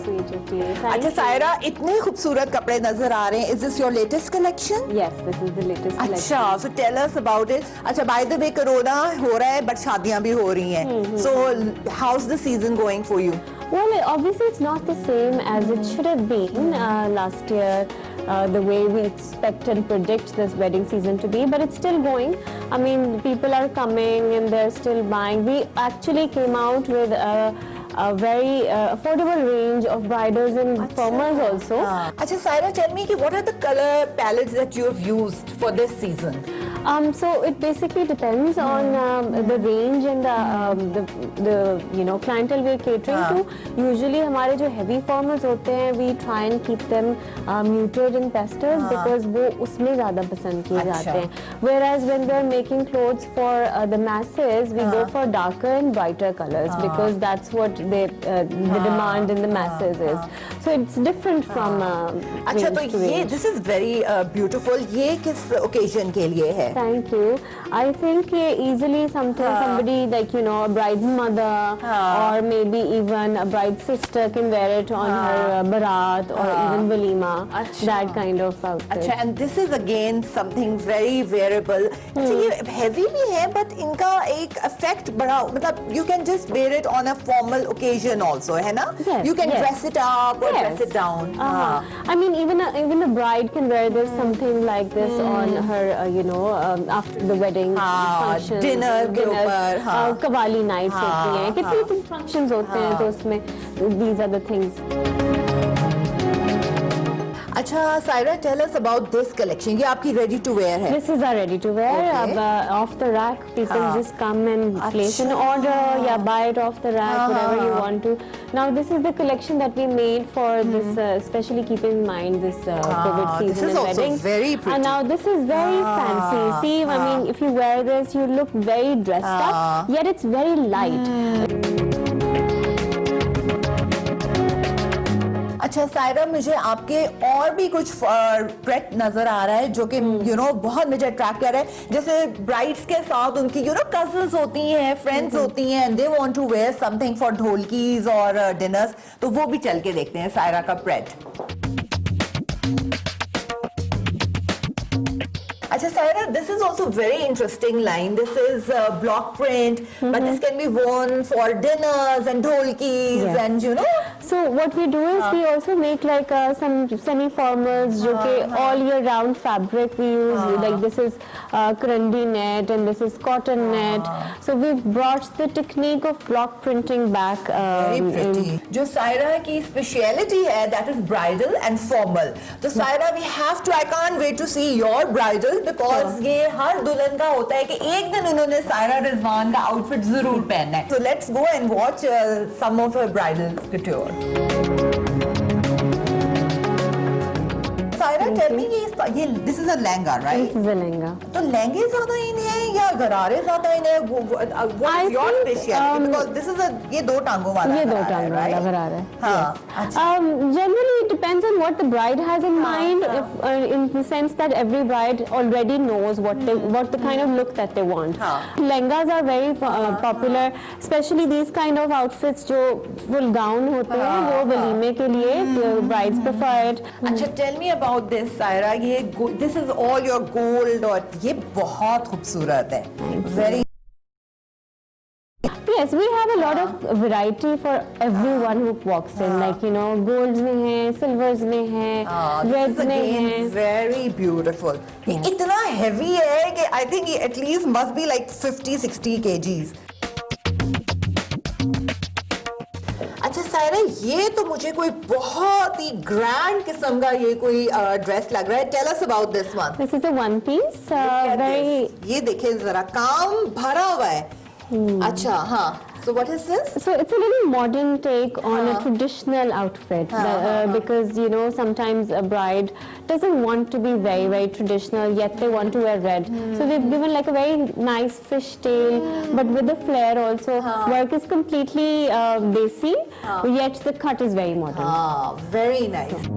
अच्छा सायरा, इतने खूबसूरत कपड़े नजर आ रहे हैं। Is this your latest collection? Yes, this is the latest collection. अच्छा, so tell us about it. अच्छा, by the way, कोरोना हो रहा है बट शादियां भी हो रही हैं। So how's the season going for you? Well, obviously it's not the same as it should have been last year, the way we expect and predict this wedding season to be, but it's still going. I mean, people are coming and they're still buying. We actually came out with a very affordable range of bridals and formals also. अच्छा Saira, tell me what are the color palettes that you have used for this season? So it basically depends on the range and the clientele we're catering to. Usually हमारे जो heavy formals होते हैं, we try and keep them muted in pastels because वो उसमें ज़्यादा पसंद किए जाते हैं. Whereas when we're making clothes for the masses, we go for darker and brighter colors because that's what the demand in the masses is. So it's different from अच्छा, तो range to ये range. this is very beautiful. ये किस occasion के लिए है? Thank you. I think easily somebody like a bride's mother or maybe even a bride's sister can wear it on her barat or even walima. That kind of outfit. अच्छा, and this is again something very wearable. अच्छा, ये heavy भी है but इनका एक effect बड़ा, मतलब you can just wear it on a formal occasion also, है ना? Yes, You can yes. dress it up or Yes. dress it down. I mean, even a bride can wear this something like this on her, after the wedding functions, dinner के ऊपर, कवाली nights होती हैं, कितने functions होते हैं, तो उसमें these are the things. अच्छा Saira, tell us about this collection. ये आपकी ready to wear है. This is our ready to wear. अब off the rack, people just come and place an order, या buy it off the rack, whatever you want to. Now this is the collection that we made for this, especially keeping in mind this COVID season this is and also weddings. very pretty. And now this is very fancy. See, I mean, if you wear this, you look very dressed up, yet it's very light. अच्छा सायरा, मुझे आपके और भी कुछ प्रेट नजर आ रहा है जो कि बहुत मुझे अट्रैक्ट कर रहा है. जैसे ब्राइड्स के साथ उनकी कजन्स होती हैं, फ्रेंड्स होती हैं, and they want to wear something for ढोलकीज और डिनर्स, तो वो भी चल के देखते हैं सायरा का प्रेट. अच्छा Saira, this is also very interesting line. This is block print, but this can be worn for dinners and dholkis and So what we do is we also make like some semi-formals, जो कि all year round fabric we use. Like this is Karandi net and this is cotton net. So we've brought the technique of block printing back. Very pretty. जो Saira की speciality है, that is bridal and formal. तो Saira, we have to. I can't wait to see your bridal because ये हर दुल्हन का होता है कि एक दिन उन्होंने सायरा रिजवान का आउटफिट जरूर पहनना है. So let's go and watch some of her bridal couture. Saira, tell me, ये this is a lehenga, right? This is a lehenga. तो लहंगे ज्यादा इन है या गरारे ज्यादा इन है? What is your specialty? Because this is ये दो टांगों वाला. ये दो टांगों वाला गरारा है. हाँ. Generally, it depends on what the bride has in mind. If, in the sense that every bride already knows what the kind of look that they want. Lehengas are very popular, especially these kind of outfits जो full gown होते हैं, वो वलीमे के लिए brides prefer it. अच्छा, tell me about this, Saira. This is all your gold और ये बहुत खूबसूरत है. Very. Yes, we have a lot of variety for everyone who walks in. Like golds में हैं, silvers में हैं, reds में हैं. Very beautiful. ये इतना heavy है कि I think at least must be like 50-60 kgs. अच्छा Saira, ये तो मुझे कोई बहुत ही ग्रैंड किस्म का ये कोई ड्रेस लग रहा है. Tell us about this one. This is a one piece. Very. ये देखिए जरा, काम भरा हुआ है. अच्छा, हाँ. So what is this? So it's a little modern take on a traditional outfit because you know sometimes a bride doesn't want to be very traditional, yet they want to wear red. So they've given like a very nice fishtail, but with the flair also. Work is completely desi, yet the cut is very modern. Very nice.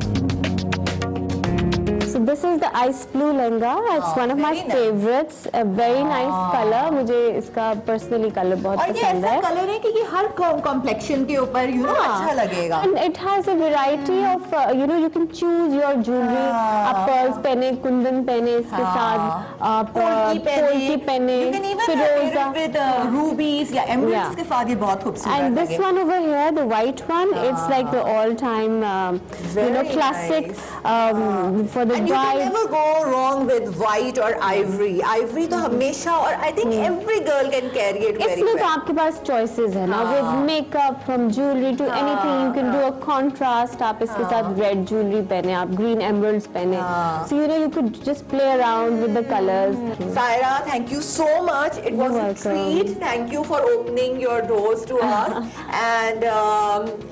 So this is the ice blue lehenga. It's one of my favorites. A very nice color. मुझे इसका personally color बहुत पसंद है. और ये ऐसा कलर है कि हर complexion के ऊपर you know अच्छा लगेगा. And it has a variety of you know you can choose your jewelry. आप pearls पहने, कुंदन पहने इसके साथ, आप पोल्की पहने, You can even Firoza with rubies या emeralds के साथ ये बहुत खूबसूरत And this one over here, the white one, it's like the all-time you know classic for the And you can never go wrong with white or ivory. Ivory तो हमेशा और I think every girl can carry it very इसमें तो well. आपके पास choices है ना, with makeup from jewelry to anything you can do a contrast. आप इसके साथ red jewelry पहने, आप green emeralds पहने, so you know you could just play around with the colors. Saira, thank you so much. It was a treat. Thank you for opening your doors to us. And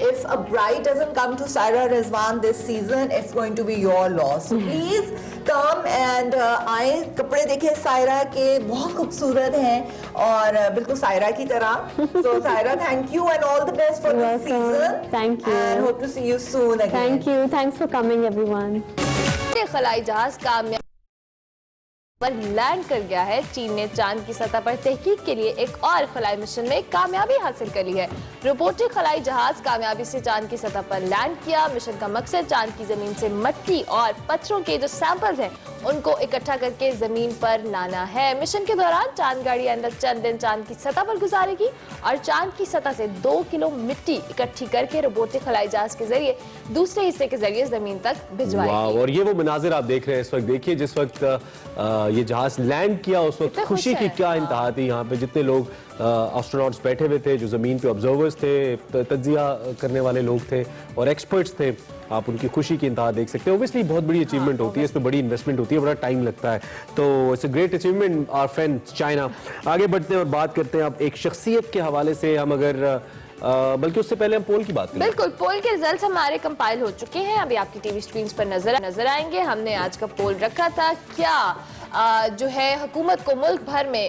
if a bride doesn't come to Saira Rizwan this season, it's going to be your loss. So please come and आए. कपड़े देखे सायरा के बहुत खूबसूरत हैं और बिल्कुल सायरा की तरह. So Saira, thank you and all the best for this season. Thank you. And hope to see you soon again. Thank you. Thanks for coming, everyone. खलाई जहाज कामयाब पर लैंड कर गया है. चीन ने चांद की सतह पर तहकीक के लिए एक और खलाई मिशन में कामयाबी हासिल कर ली है. रोबोटिक खलाई जहाज कामयाबी से चांद की सतह पर लैंड किया. मिशन का मकसद चांद की जमीन से मिट्टी और पत्थरों के जो सैंपल्स हैं उनको इकट्ठा करके जमीन पर लाना है. मिशन के दौरान चांद गाड़ी अंदर चंद दिन चांद की सतह पर गुजारेगी और चांद की सतह से 2 किलो मिट्टी इकट्ठी करके रोबोटिक खलाई जहाज के जरिए दूसरे हिस्से के जरिए जमीन तक भिजवाएगी. और ये वो मनाजिर आप देख रहे हैं इस वक्त. देखिए जिस वक्त ये जहाज लैंड किया उस वक्त खुशी की क्या इंतहा थी. यहाँ पे जितने लोग एस्ट्रोनॉट्स बैठे हुए थे, जो जमीन पे ऑब्जर्वर्स थे, तज्जिया करने वाले लोग थे और एक्सपर्ट्स थे, आप उनकी खुशी की इंतहा देख सकते हैं. ओब्वियसली बहुत बड़ी अचीवमेंट होती है, इसमें बड़ी इन्वेस्टमेंट होती है, बड़ा टाइम लगता है. तो it's a great achievement our friend China. आगे बढ़ते हैं और बात करते हैं अब एक शख्सियत के हवाले से. हम अगर बल्कि उससे पहले हम पोल की बात करें. बिल्कुल, पोल के रिजल्ट्स हमारे कंपाइल हो चुके हैं, अभी आपकी टीवी स्क्रीन पर नजर आएंगे. हमने आज का पोल रखा था क्या जो है हुकूमत को मुल्क भर में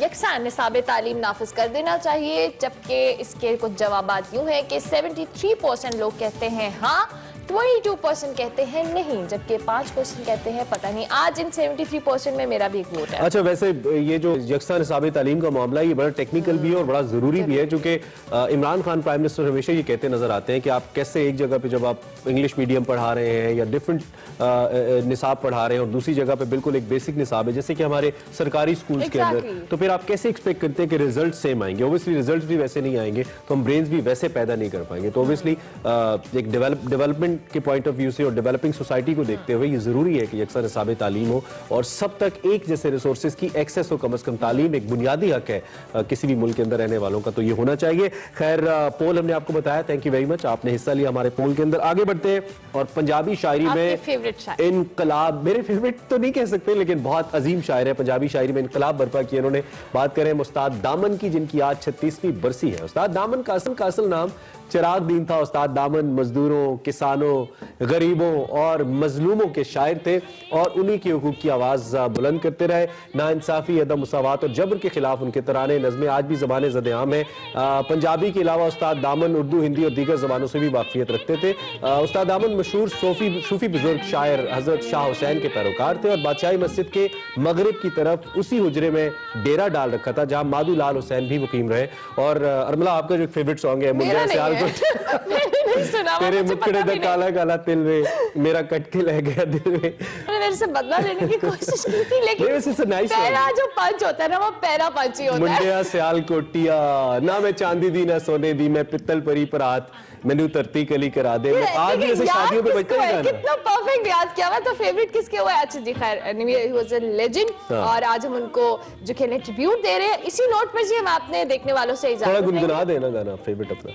यकसा निसाब तालीम नाफिज कर देना चाहिए, जबकि इसके कुछ जवाबात यूं हैं कि 73% लोग कहते हैं हाँ, 22% कहते हैं नहीं, जबकि 5% कहते हैं पता नहीं. आज इन 73% में मेरा भी एक वोट है. अच्छा, वैसे ये जो यकसा निसाब तालीम का मामला ये बड़ा टेक्निकल भी है और बड़ा ज़रूरी भी है, क्योंकि इमरान खान प्राइम मिनिस्टर हमेशा ये कहते नजर आते हैं कि आप कैसे एक जगह पे जब आप इंग्लिश मीडियम पढ़ा रहे हैं या डिफरेंट निसाब पढ़ा रहे हैं और दूसरी जगह पे बिल्कुल एक बेसिक निसाब है जैसे कि हमारे सरकारी स्कूल्स के अंदर, तो फिर आप कैसे एक्सपेक्ट करते हैं कि रिजल्ट सेम आएंगे. ओब्वियसली रिजल्ट भी वैसे नहीं आएंगे तो हम ब्रेन्स भी वैसे पैदा नहीं कर पाएंगे. तो ओब्वियसली एक डेवलपमेंट के पॉइंट ऑफ व्यू से और डेवलपिंग सोसाइटी को देखते हुए ये जरूरी है कि यकसा निसाब तालीम हो और सब तक एक जैसे रिसोर्सेज की एक्सेस हो. कम से कम तालीम एक बुनियादी हक है किसी भी मुल्क के अंदर रहने वालों का, तो ये होना चाहिए. खैर, पोल हमने आपको बताया. थैंक यू वेरी मच, आपने हिस्सा लिया हमारे पोल के अंदर. आगे बढ़ते हैं और पंजाबी शायरी में इनकलाब, मेरे फेवरेट तो नहीं कह सकते लेकिन बहुत अजीम शायर है. पंजाबी शायरी में इनकलाब बर्पा किया इन्होंने. बात करें उस्ताद दामन की, जिनकी आज 36वीं बरसी है. उस्ताद दामन का असल नाम चिराग दीन था. उस्ताद दामन मजदूरों, किसानों, गरीबों और मजलूमों के शायर थे और उन्हीं की हुकूक की आवाज़ बुलंद करते रहे. नाइंसाफ़ी, अदम मुसावात और जबर के खिलाफ उनके तराने नज़में आज भी ज़बान ज़द-ए-आम है. पंजाबी के अलावा उस्ताद दामन उर्दू, हिंदी और दीगर ज़बानों से भी वाक़फ़ियत रखते थे. उस्ताद दामन मशहूर सूफ़ी बुजुर्ग शायर हज़रत शाह हुसैन के पैरोकार थे और बादशाही मस्जिद के मगरिब की तरफ उसी हुजरे में डेरा डाल रखा था जहाँ मादू लाल हुसैन भी मुकीम रहे. और अरमला, आपका जो फेवरेट सॉन्ग है मुंडिया सियाल तेरे मुखड़े दा काला काला तिल में मेरा कट के ले गया दिल में. मेरे से बदला लेने की कोशिश की थी लेकिन पहला जो पंच होता है ना वो पहला पंच ही होता है. मुंडिया सियाल कोटिया ना मैं चांदी दी ना सोने दी, मैं पित्तल परी परात मैनू धरती कली करा दे. आज भी ऐसे शादियों पे बजता है. कितना परफेक्ट याद किया हुआ. तो फेवरेट किसके हुआ है? अच्छा जी, खैर anyway he was a legend और आज हम उनको जो खेलने ट्रिब्यूट दे रहे हैं. इसी नोट पर जी हम आपने देखने वालों से इजाजत थोड़ा गुनगुना देना गाना फेवरेट अपना.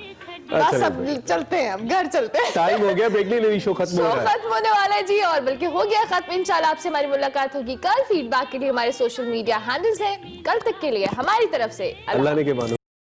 बस अब चलते हैं, अब घर चलते हैं. टाइम हो गया, ब्रेक नहीं लेनी, शो खत्म हो रहा है. खत्म होने वाला है जी, और बल्कि हो गया खत्म. इंशाल्लाह आपसे हमारी मुलाकात होगी कल. फीडबैक के लिए हमारे सोशल मीडिया हैंडल्स हैं. कल तक के लिए हमारी तरफ से अल्लाह ने के मानो.